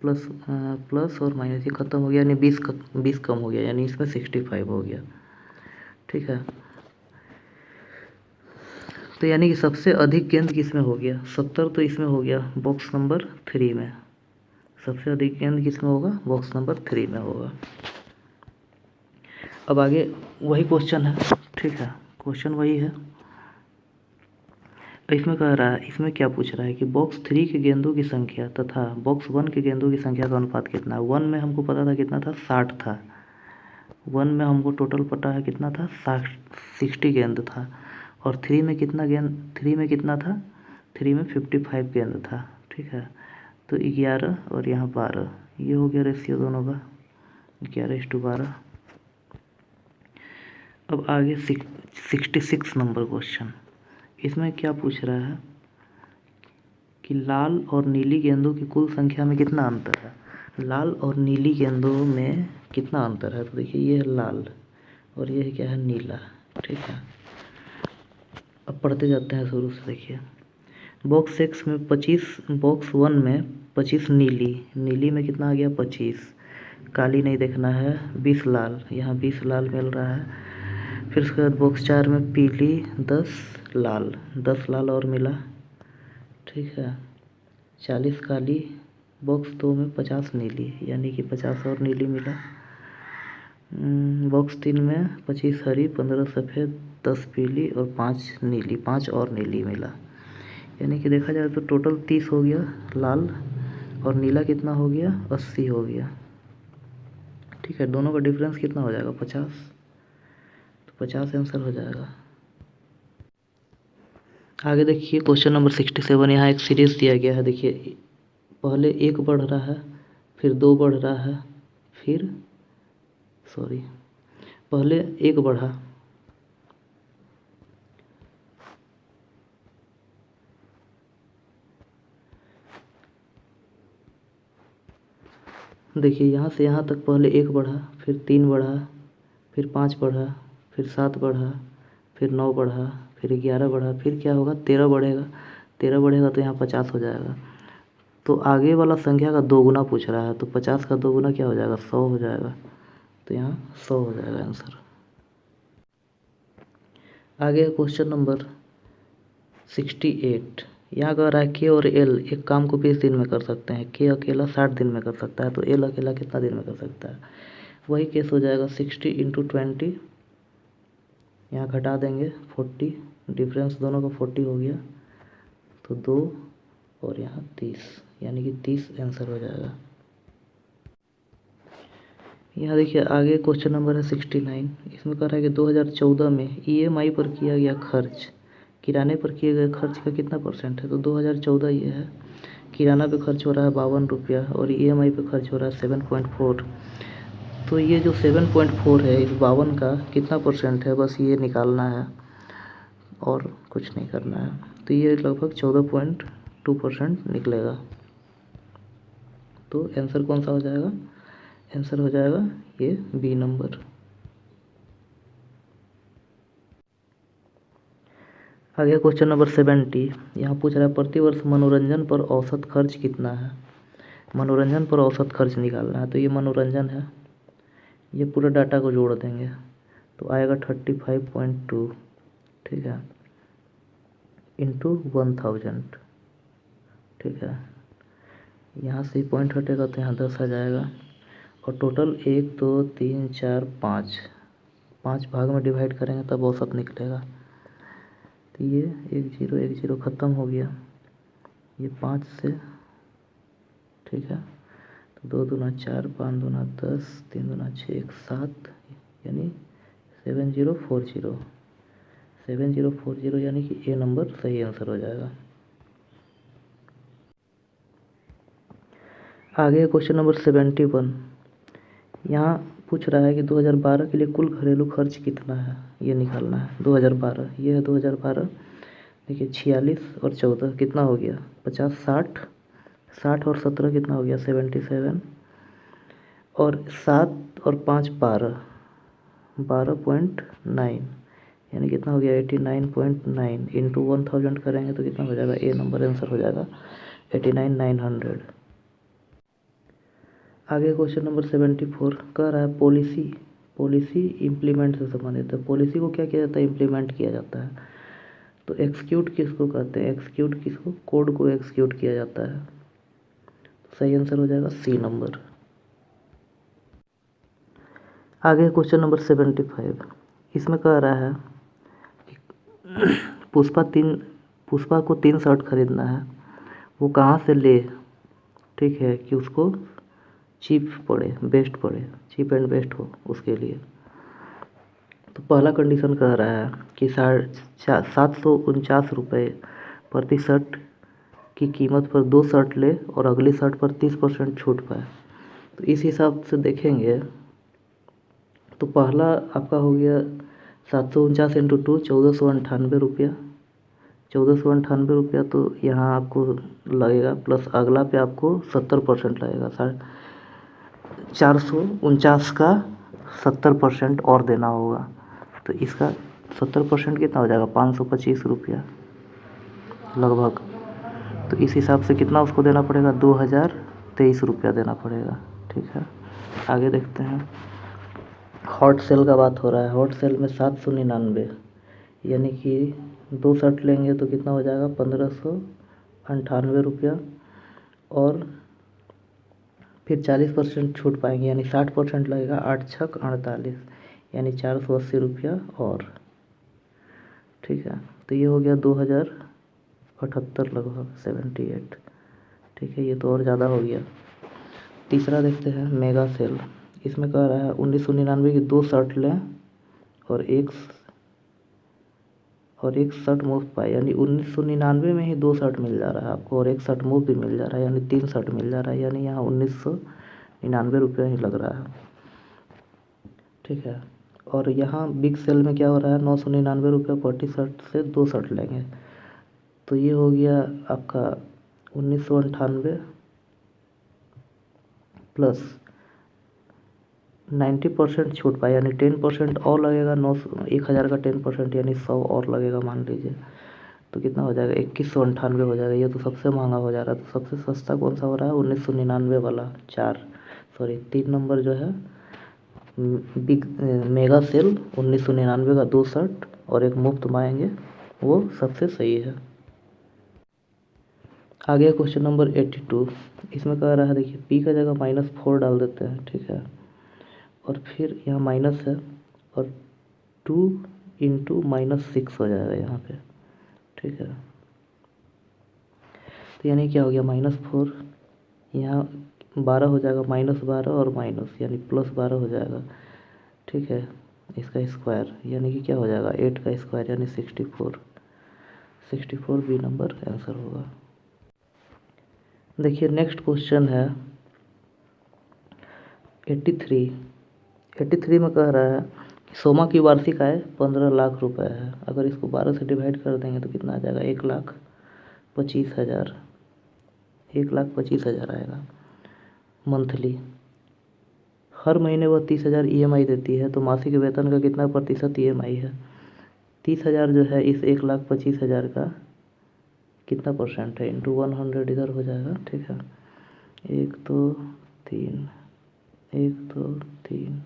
प्लस और माइनस ये ख़त्म हो गया, यानी 20 कम हो गया, यानी इसमें 65 हो गया। ठीक है, तो यानी कि सबसे अधिक गेंद किस में हो गया, 70 तो इसमें हो गया बॉक्स नंबर 3 में। सबसे अधिक गेंद किस में होगा, बॉक्स नंबर 3 में होगा। अब आगे वही क्वेश्चन है, ठीक है, क्वेश्चन वही है। इसमें कह रहा है, इसमें क्या पूछ रहा है कि बॉक्स 3 के गेंदों की संख्या तथा बॉक्स 1 के गेंदों की संख्या का अनुपात कितना है। 1 में हमको पता था कितना था, 60 था। 1 में हमको टोटल पता है कितना था, 60 गेंद था। और 3 में कितना गेंद, 3 में कितना था, 3 में 55 गेंद था, ठीक है। तो 11 और यहाँ 12, ये हो गया रेशियो दोनों का, 11:12। अब आगे 66 नंबर क्वेश्चन। इसमें क्या पूछ रहा है कि लाल और नीली गेंदों की कुल संख्या में कितना अंतर है। लाल और नीली गेंदों में कितना अंतर है। तो देखिए ये है लाल और ये है क्या है, नीला, ठीक है। अब पढ़ते जाते हैं शुरू से। देखिए बॉक्स 6 में 25, बॉक्स 1 में 25 नीली, नीली में कितना आ गया 25, काली नहीं देखना है, 20 लाल, यहाँ 20 लाल मिल रहा है। फिर उसके बाद बॉक्स 4 में पीली 10 लाल, 10 लाल और मिला, ठीक है, 40 काली। बॉक्स 2 में 50 नीली, यानी कि 50 और नीली मिला। बॉक्स 3 में 25 हरी, 15 सफ़ेद, 10 पीली और 5 नीली, 5 और नीली मिला। यानी कि देखा जाए तो टोटल 30 हो गया लाल, और नीला कितना हो गया, 80 हो गया, ठीक है। दोनों का डिफरेंस कितना हो जाएगा, 50, तो 50 आंसर हो जाएगा। आगे देखिए क्वेश्चन नंबर 67। यहाँ एक सीरीज दिया गया है। देखिए पहले 1 बढ़ रहा है, फिर 2 बढ़ रहा है, फिर पहले 1 बढ़ा, देखिए यहाँ से यहाँ तक पहले 1 बढ़ा, फिर 3 बढ़ा, फिर 5 बढ़ा, फिर 7 बढ़ा, फिर 9 बढ़ा, फिर 11 बढ़ा, फिर क्या होगा 13 बढ़ेगा। 13 बढ़ेगा तो यहाँ 50 हो जाएगा। तो आगे वाला संख्या का 2 गुना पूछ रहा है, तो 50 का 2 गुना क्या हो जाएगा, 100 हो जाएगा। तो यहाँ 100 हो जाएगा आंसर। आगे क्वेश्चन नंबर 68। यहाँ कह रहा है के और एल एक काम को 20 दिन में कर सकते हैं। के अकेला 60 दिन में कर सकता है, तो एल अकेला कितना दिन में कर सकता है। वही केस हो जाएगा 60 × 20, यहाँ घटा देंगे 40, डिफरेंस दोनों का 40 हो गया, तो 2 और यहाँ 30, यानी कि 30 आंसर हो जाएगा। यहाँ देखिए आगे क्वेश्चन नंबर है 69। इसमें कह रहा है कि 2014 में ईएमआई पर किया गया खर्च, किराने पर किए गए खर्च का कितना % है। तो 2014 ये है, किराना पे खर्च हो रहा है 52 रुपया और ईएमआई पे खर्च हो रहा है 7.4। तो ये जो 7.4 है इस 52 का कितना % है, बस ये निकालना है और कुछ नहीं करना है। तो ये लगभग 14.2% निकलेगा। तो आंसर कौन सा हो जाएगा, आंसर हो जाएगा ये बी नंबर। आगे क्वेश्चन नंबर 70। यहाँ पूछ रहा है प्रतिवर्ष मनोरंजन पर औसत खर्च कितना है। मनोरंजन पर औसत खर्च निकालना है। तो ये मनोरंजन है, ये पूरा डाटा को जोड़ देंगे तो आएगा 35.2, ठीक है, इंटू 1000, ठीक है। यहाँ से पॉइंट हटेगा तो यहाँ 10 आ जाएगा। और टोटल 1 2 3 4 5 भाग में डिवाइड करेंगे तब औसत निकलेगा। तो ये 1 0 1 0 ख़त्म हो गया, ये 5 से, ठीक है। तो 2 दूना 4, 5 दूना 10, 3 दूना 6, 1 7, यानी 7040, 7040 यानी कि ए नंबर सही आंसर हो जाएगा। आगे क्वेश्चन नंबर 71। यहाँ पूछ रहा है कि 2012 के लिए कुल घरेलू खर्च कितना है, ये निकालना है। 2012 ये है 2012। देखिए 46 और 14 कितना हो गया 50, 60 और 17 कितना हो गया 77, और 7 और 5 12.9, यानी कितना हो गया 89.9 इंटू 1000 करेंगे तो कितना हो जाएगा, ए नंबर आंसर हो जाएगा 89,900। आगे क्वेश्चन नंबर 74 कह रहा है पॉलिसी इम्प्लीमेंट से संबंधित है। पॉलिसी को क्या किया जाता है, इम्प्लीमेंट किया जाता है। तो एक्सिक्यूट किसको कहते हैं? एक्सिक्यूट किसको? कोड को एक्सिक्यूट किया जाता है। तो सही आंसर हो जाएगा सी नंबर। आगे क्वेश्चन नंबर 75। इसमें कह रहा है कि पुष्पा को 3 शर्ट खरीदना है, वो कहाँ से ले, ठीक है, कि उसको चीप पड़े, बेस्ट पड़े, चीप एंड बेस्ट हो उसके लिए। तो पहला कंडीशन कह रहा है कि 749 रुपये प्रति शर्ट की कीमत पर 2 शर्ट ले और अगली शर्ट पर 30% छूट पाए। तो इस हिसाब से देखेंगे तो पहला आपका हो गया 749 इंटू 2 1498 रुपया। 1498 रुपया तो यहाँ आपको लगेगा, प्लस अगला पे आपको 70% लगेगा। 449 का 70% और देना होगा। तो इसका 70% कितना हो जाएगा? 525 रुपया लगभग। तो इस हिसाब से कितना उसको देना पड़ेगा? 2023 रुपया देना पड़ेगा। ठीक है, आगे देखते हैं। हॉट सेल का बात हो रहा है। हॉट सेल में 799, यानी कि 2 शर्ट लेंगे तो कितना हो जाएगा? 1598 रुपया, और फिर 40% छूट पाएंगे, यानी 60% लगेगा। 8 छक 48, यानी 480 रुपया और। ठीक है, तो ये हो गया 2078 लगभग 78। ठीक है, ये तो और ज़्यादा हो गया। तीसरा देखते हैं मेगा सेल। इसमें कह रहा है 1999 की 2 शर्ट लें और एक शर्ट मुफ्त पाए, यानी 1999 में ही 2 शर्ट मिल जा रहा है आपको और एक शर्ट मुफ्त भी मिल जा रहा है, यानी 3 शर्ट मिल जा रहा है, यानी यहाँ 1999 रुपया ही लग रहा है। ठीक है, और यहाँ बिग सेल में क्या हो रहा है? 999 रुपया प्रति शर्ट से 2 शर्ट लेंगे, तो ये हो गया आपका 1998 प्लस 90% छूट पाए, यानी 10% और लगेगा। 1000 का 10%, यानी 100 और लगेगा मान लीजिए। तो कितना हो जाएगा? 2198 हो जाएगा। ये तो सबसे महंगा हो जा रहा है। तो सबसे सस्ता कौन सा हो रहा है? 1999 वाला। 3 नंबर जो है बिग मेगा सेल 1999 का 2 शर्ट और एक मुफ्त पाएंगे, वो सबसे सही है। आगे क्वेश्चन नंबर 82। इसमें कह रहा है, देखिए पी का जगह -4 डाल देते हैं। ठीक है, और फिर यहाँ माइनस है और 2 इंटू -6 हो जाएगा यहाँ पे। ठीक है, तो यानी क्या हो गया? -4, यहाँ 12 हो जाएगा, -12 और माइनस, यानी +12 हो जाएगा। ठीक है, इसका स्क्वायर, यानी कि क्या हो जाएगा? 8 का स्क्वायर, यानी 64 बी नंबर आंसर होगा। देखिए नेक्स्ट क्वेश्चन है 83 में कह रहा है कि सोमा की वार्षिक आय 15 लाख रुपए है। अगर इसको 12 से डिवाइड कर देंगे तो कितना आ जाएगा? 1,25,000। 1,25,000 आएगा मंथली। हर महीने वह 30,000 EMI देती है, तो मासिक वेतन का कितना प्रतिशत EMI है? 30,000 जो है इस 1,25,000 का कितना परसेंट है? इंटू 100 इधर हो जाएगा। ठीक है, 1 2 3 1 2 3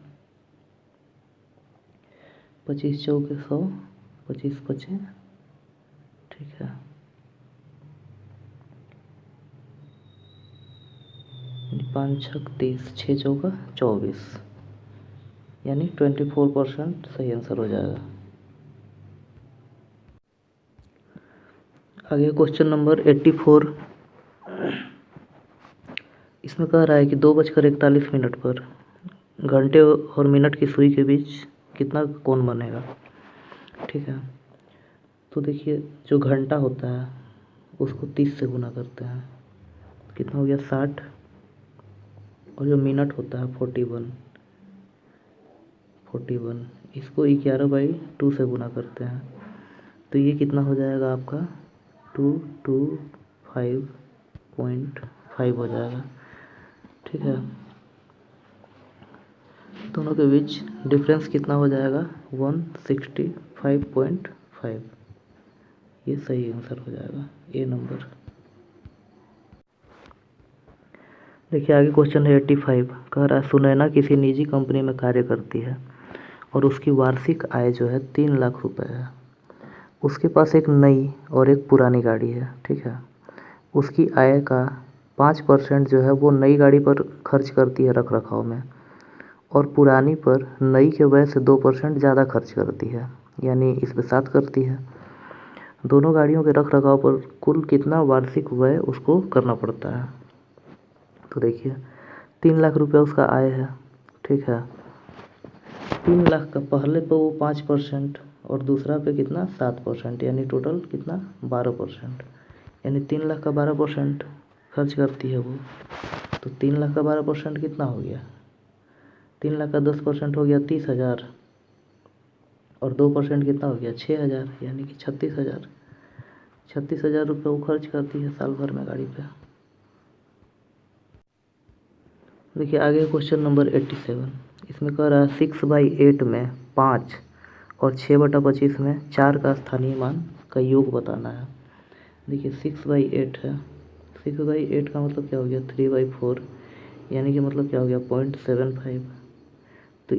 25 चौके 100, 25 25। ठीक है, 5 छक 30, 6 चौका 24, यानी 24% सही आंसर हो जाएगा। आगे क्वेश्चन नंबर 84। इसमें कह रहा है कि 2:41 पर घंटे और मिनट की सुई के बीच कितना कोण बनेगा। ठीक है, तो देखिए जो घंटा होता है उसको 30 से गुना करते हैं, कितना हो गया? 60, और जो मिनट होता है 41, इसको 11/2 से गुना करते हैं, तो ये कितना हो जाएगा आपका? 225.5 हो जाएगा। ठीक है, दोनों के बीच डिफरेंस कितना हो जाएगा? 165.5। ये सही आंसर हो जाएगा, ए नंबर। देखिए आगे क्वेश्चन है 85। कह रहा है सुनैना किसी निजी कंपनी में कार्य करती है और उसकी वार्षिक आय जो है 3 लाख रुपए है। उसके पास एक नई और एक पुरानी गाड़ी है, ठीक है। उसकी आय का 5% जो है वो नई गाड़ी पर खर्च करती है रख रखाव में, और पुरानी पर नई के व्यय से 2% ज़्यादा खर्च करती है, यानी इसमें 7 करती है। दोनों गाड़ियों के रख रखाव पर कुल कितना वार्षिक व्यय उसको करना पड़ता है? तो देखिए 3 लाख रुपया उसका आय है, ठीक है। 3 लाख का पहले पे वो 5% और दूसरा पे कितना 7%, यानी टोटल कितना 12%, यानी 3 लाख का 12% खर्च करती है वो। तो 3 लाख का 12% कितना हो गया? 3 लाख का 10% हो गया 30,000, और 2% कितना हो गया 6,000, यानी कि 36,000। 36,000 रुपये वो खर्च करती है साल भर में गाड़ी पे। देखिए आगे क्वेश्चन नंबर 87, इसमें कह रहा है 6/8 में 5 और 6/25 में 4 का स्थानीय मान का योग बताना है। देखिए 6/8 है, 6/8 का मतलब क्या हो गया 3/4, यानी कि मतलब क्या हो गया 0.75। तो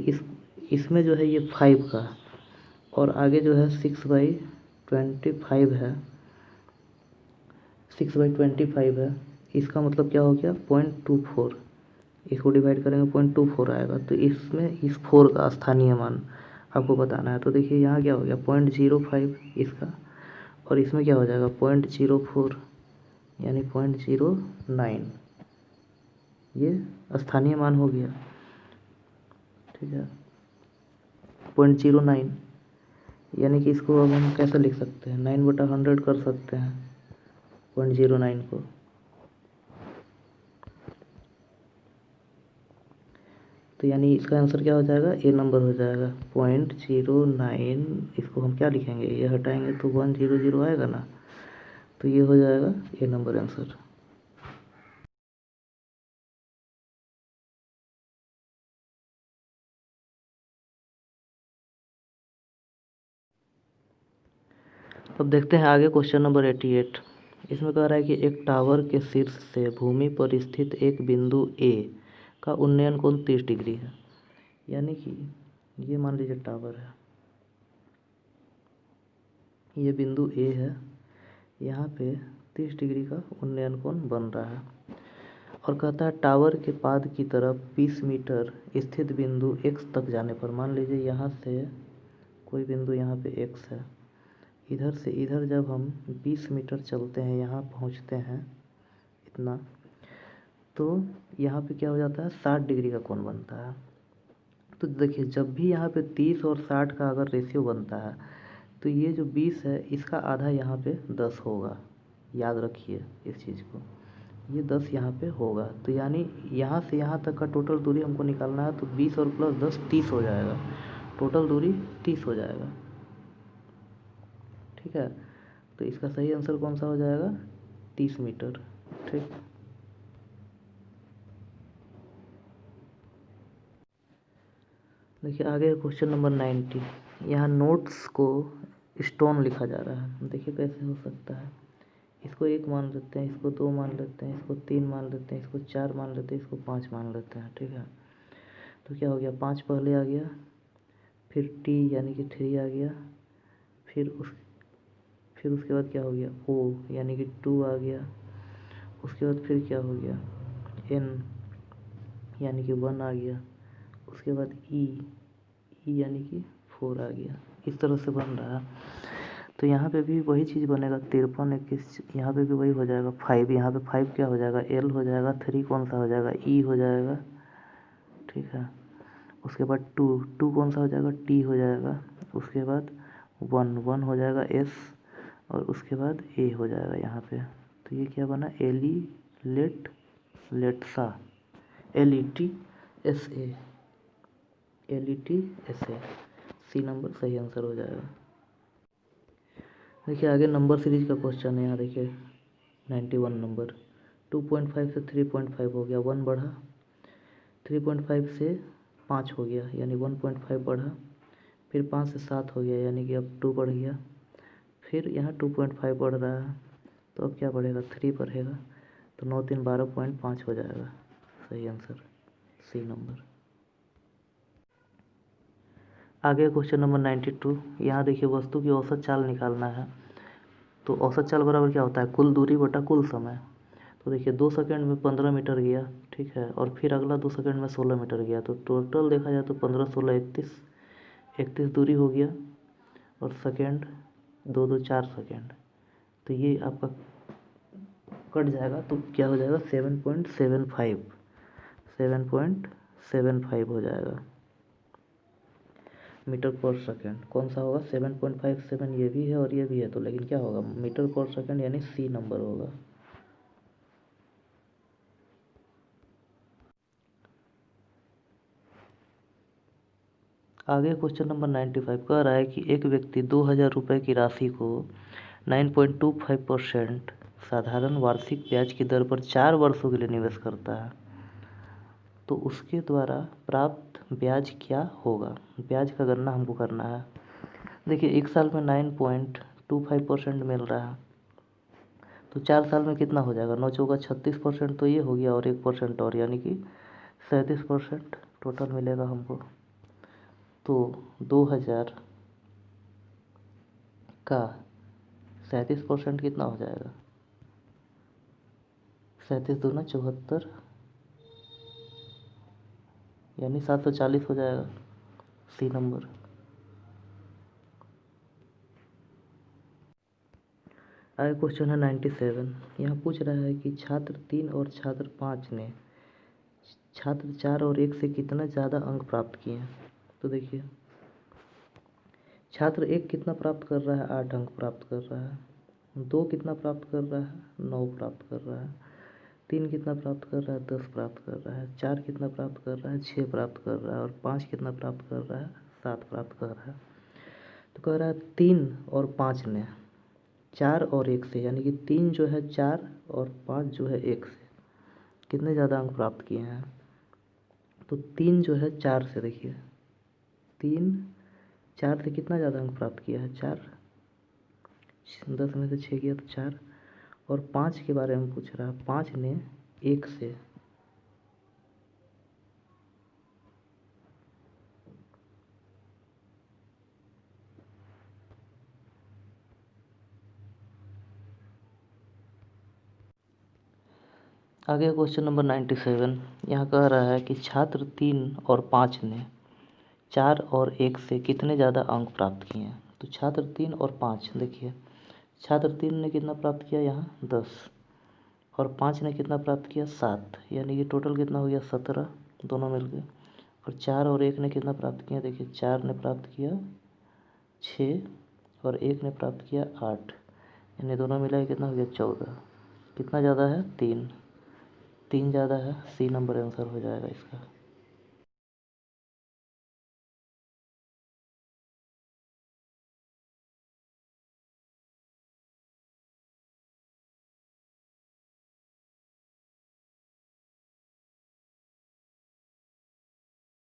इसमें जो है ये 5 का, और आगे जो है 6/25 है, 6/25 है, इसका मतलब क्या हो गया 0.24। इसको डिवाइड करेंगे 0.24 आएगा। तो इसमें इस 4 का स्थानीय मान आपको बताना है। तो देखिए यहाँ क्या हो गया 0.05 इसका, और इसमें क्या हो जाएगा 0.04, यानी 0.09, ये स्थानीय मान हो गया, ठीक है 0.09। यानी कि इसको अब हम कैसे लिख सकते हैं 9/100 कर सकते हैं 0.09 को। तो यानी इसका आंसर क्या हो जाएगा ए नंबर हो जाएगा 0.09। इसको हम क्या लिखेंगे, ये हटाएंगे तो 100 आएगा ना, तो ये हो जाएगा ए नंबर आंसर। अब देखते हैं आगे क्वेश्चन नंबर 88। इसमें कह रहा है कि एक टावर के शीर्ष से भूमि पर स्थित एक बिंदु ए का उन्नयन कोण 30 डिग्री है। यानी कि ये मान लीजिए टावर है, ये बिंदु ए है, यहाँ पे 30 डिग्री का उन्नयन कोण बन रहा है, और कहता है टावर के पाद की तरफ 20 मीटर स्थित बिंदु x तक जाने पर, मान लीजिए यहाँ से कोई बिंदु यहाँ पे x है, इधर से इधर जब हम 20 मीटर चलते हैं, यहाँ पहुँचते हैं इतना, तो यहाँ पे क्या हो जाता है 60 डिग्री का कोण बनता है। तो देखिए जब भी यहाँ पे 30 और 60 का अगर रेशियो बनता है, तो ये जो 20 है इसका आधा यहाँ पे 10 होगा, याद रखिए इस चीज़ को, ये 10 यहाँ पे होगा। तो यानी यहाँ से यहाँ तक का टोटल दूरी हमको निकालना है, तो 20 और प्लस 10 30 हो जाएगा, टोटल दूरी 30 हो जाएगा, ठीक है। तो इसका सही आंसर कौन सा हो जाएगा 30 मीटर, ठीक। देखिए आगे क्वेश्चन नंबर 90। यहाँ नोट्स को स्टोन लिखा जा रहा है। देखिए कैसे हो सकता है, इसको 1 मान लेते हैं, इसको 2 मान लेते हैं, इसको 3 मान लेते हैं, इसको 4 मान लेते हैं, इसको 5 मान लेते हैं, ठीक है। तो क्या हो गया 5 पहले आ गया, फिर टी यानी कि 3 आ गया, फिर उसके बाद क्या हो गया ओ यानी कि 2 आ गया, उसके बाद फिर क्या हो गया एन यानी कि 1 आ गया, उसके बाद ई यानी कि 4 आ गया। इस तरह से बन रहा है। तो यहाँ पे भी वही चीज़ बनेगा 53 21, यहाँ पे भी वही हो जाएगा 5, यहाँ पे 5 क्या हो जाएगा एल हो जाएगा, 3 कौन सा हो जाएगा ई हो जाएगा, ठीक है। उसके बाद 2 कौन सा हो जाएगा टी हो जाएगा, उसके बाद 1 हो जाएगा एस, और उसके बाद ए हो जाएगा यहाँ पे। तो ये क्या बना लेटसा LETSA, LETSA, सी नंबर सही आंसर हो जाएगा। देखिए आगे नंबर सीरीज का क्वेश्चन है। यहाँ देखिए 91 नंबर, 2.5 से 3.5 हो गया, 1 बढ़ा, 3.5 से 5 हो गया यानी 1.5 बढ़ा, फिर 5 से 7 हो गया यानी कि अब 2 बढ़ गया, फिर यहाँ 2.5 बढ़ रहा है, तो अब क्या बढ़ेगा 3 बढ़ेगा, तो 9 3 12.5 हो जाएगा, सही आंसर सी नंबर। आगे क्वेश्चन नंबर 92। यहाँ देखिए वस्तु की औसत चाल निकालना है। तो औसत चाल बराबर क्या होता है, कुल दूरी बटा कुल समय। तो देखिए 2 सेकंड में 15 मीटर गया, ठीक है, और फिर अगला 2 सेकंड में 16 मीटर गया, तो टोटल देखा जाए तो 15 16 31 दूरी हो गया। और सेकंड 2 2 4 सेकंड, तो ये आपका कट जाएगा तो क्या हो जाएगा 7.75 हो जाएगा मीटर पर सेकंड। कौन सा होगा 7.57, ये भी है और ये भी है, तो लेकिन क्या होगा मीटर पर सेकंड यानी सी नंबर होगा। आगे क्वेश्चन नंबर 95 कह रहा है कि एक व्यक्ति 2000 रुपये की राशि को 9.25% साधारण वार्षिक ब्याज की दर पर 4 वर्षों के लिए निवेश करता है, तो उसके द्वारा प्राप्त ब्याज क्या होगा। ब्याज का गणना हमको करना है। देखिए 1 साल में 9.25% मिल रहा है, तो 4 साल में कितना हो जाएगा, 9 चौका 36%, तो ये हो गया और 1% और, यानी कि 37% टोटल मिलेगा हमको। तो 2000 का 37% कितना हो जाएगा, 37 दूना 74, यानी 740 हो जाएगा, सी नंबर। आगे क्वेश्चन है 97। यहाँ पूछ रहा है कि छात्र 3 और छात्र 5 ने छात्र 4 और 1 से कितना ज़्यादा अंक प्राप्त किए हैं। तो देखिए छात्र 1 कितना प्राप्त कर रहा है, 8 अंक प्राप्त कर रहा है। 2 कितना प्राप्त कर रहा है, 9 प्राप्त कर रहा है। 3 कितना प्राप्त कर रहा है, 10 प्राप्त कर रहा है। 4 कितना प्राप्त कर रहा है, 6 प्राप्त कर रहा है। और 5 कितना प्राप्त कर रहा है, 7 प्राप्त कर रहा है। तो कह रहा है 3 और 5 ने 4 और 1 से, यानी कि 3 जो है 4 और 5 जो है 1 से कितने ज़्यादा अंक प्राप्त किए हैं। तो 3 जो है 4 से, देखिए 3 4 से कितना ज़्यादा अंक प्राप्त किया है, 4, 10 में से 6 गया तो 4। और 5 के बारे में पूछ रहा है, 5 ने 1 से, आगे क्वेश्चन नंबर 97। यहाँ कह रहा है कि छात्र 3 और 5 ने 4 और 1 से कितने ज़्यादा अंक प्राप्त किए हैं। तो छात्र 3 और 5, देखिए छात्र 3 ने कितना प्राप्त किया, यहाँ 10, और 5 ने कितना प्राप्त किया, 7, यानी कि टोटल कितना हो गया 17, दोनों मिल गए। और 4 और 1 ने कितना प्राप्त किया, देखिए 4 ने प्राप्त किया 6 और 1 ने प्राप्त किया 8, यानी दोनों मिला के कितना हो गया 14। कितना ज़्यादा है, 3 ज़्यादा है, सी नंबर आंसर हो जाएगा इसका।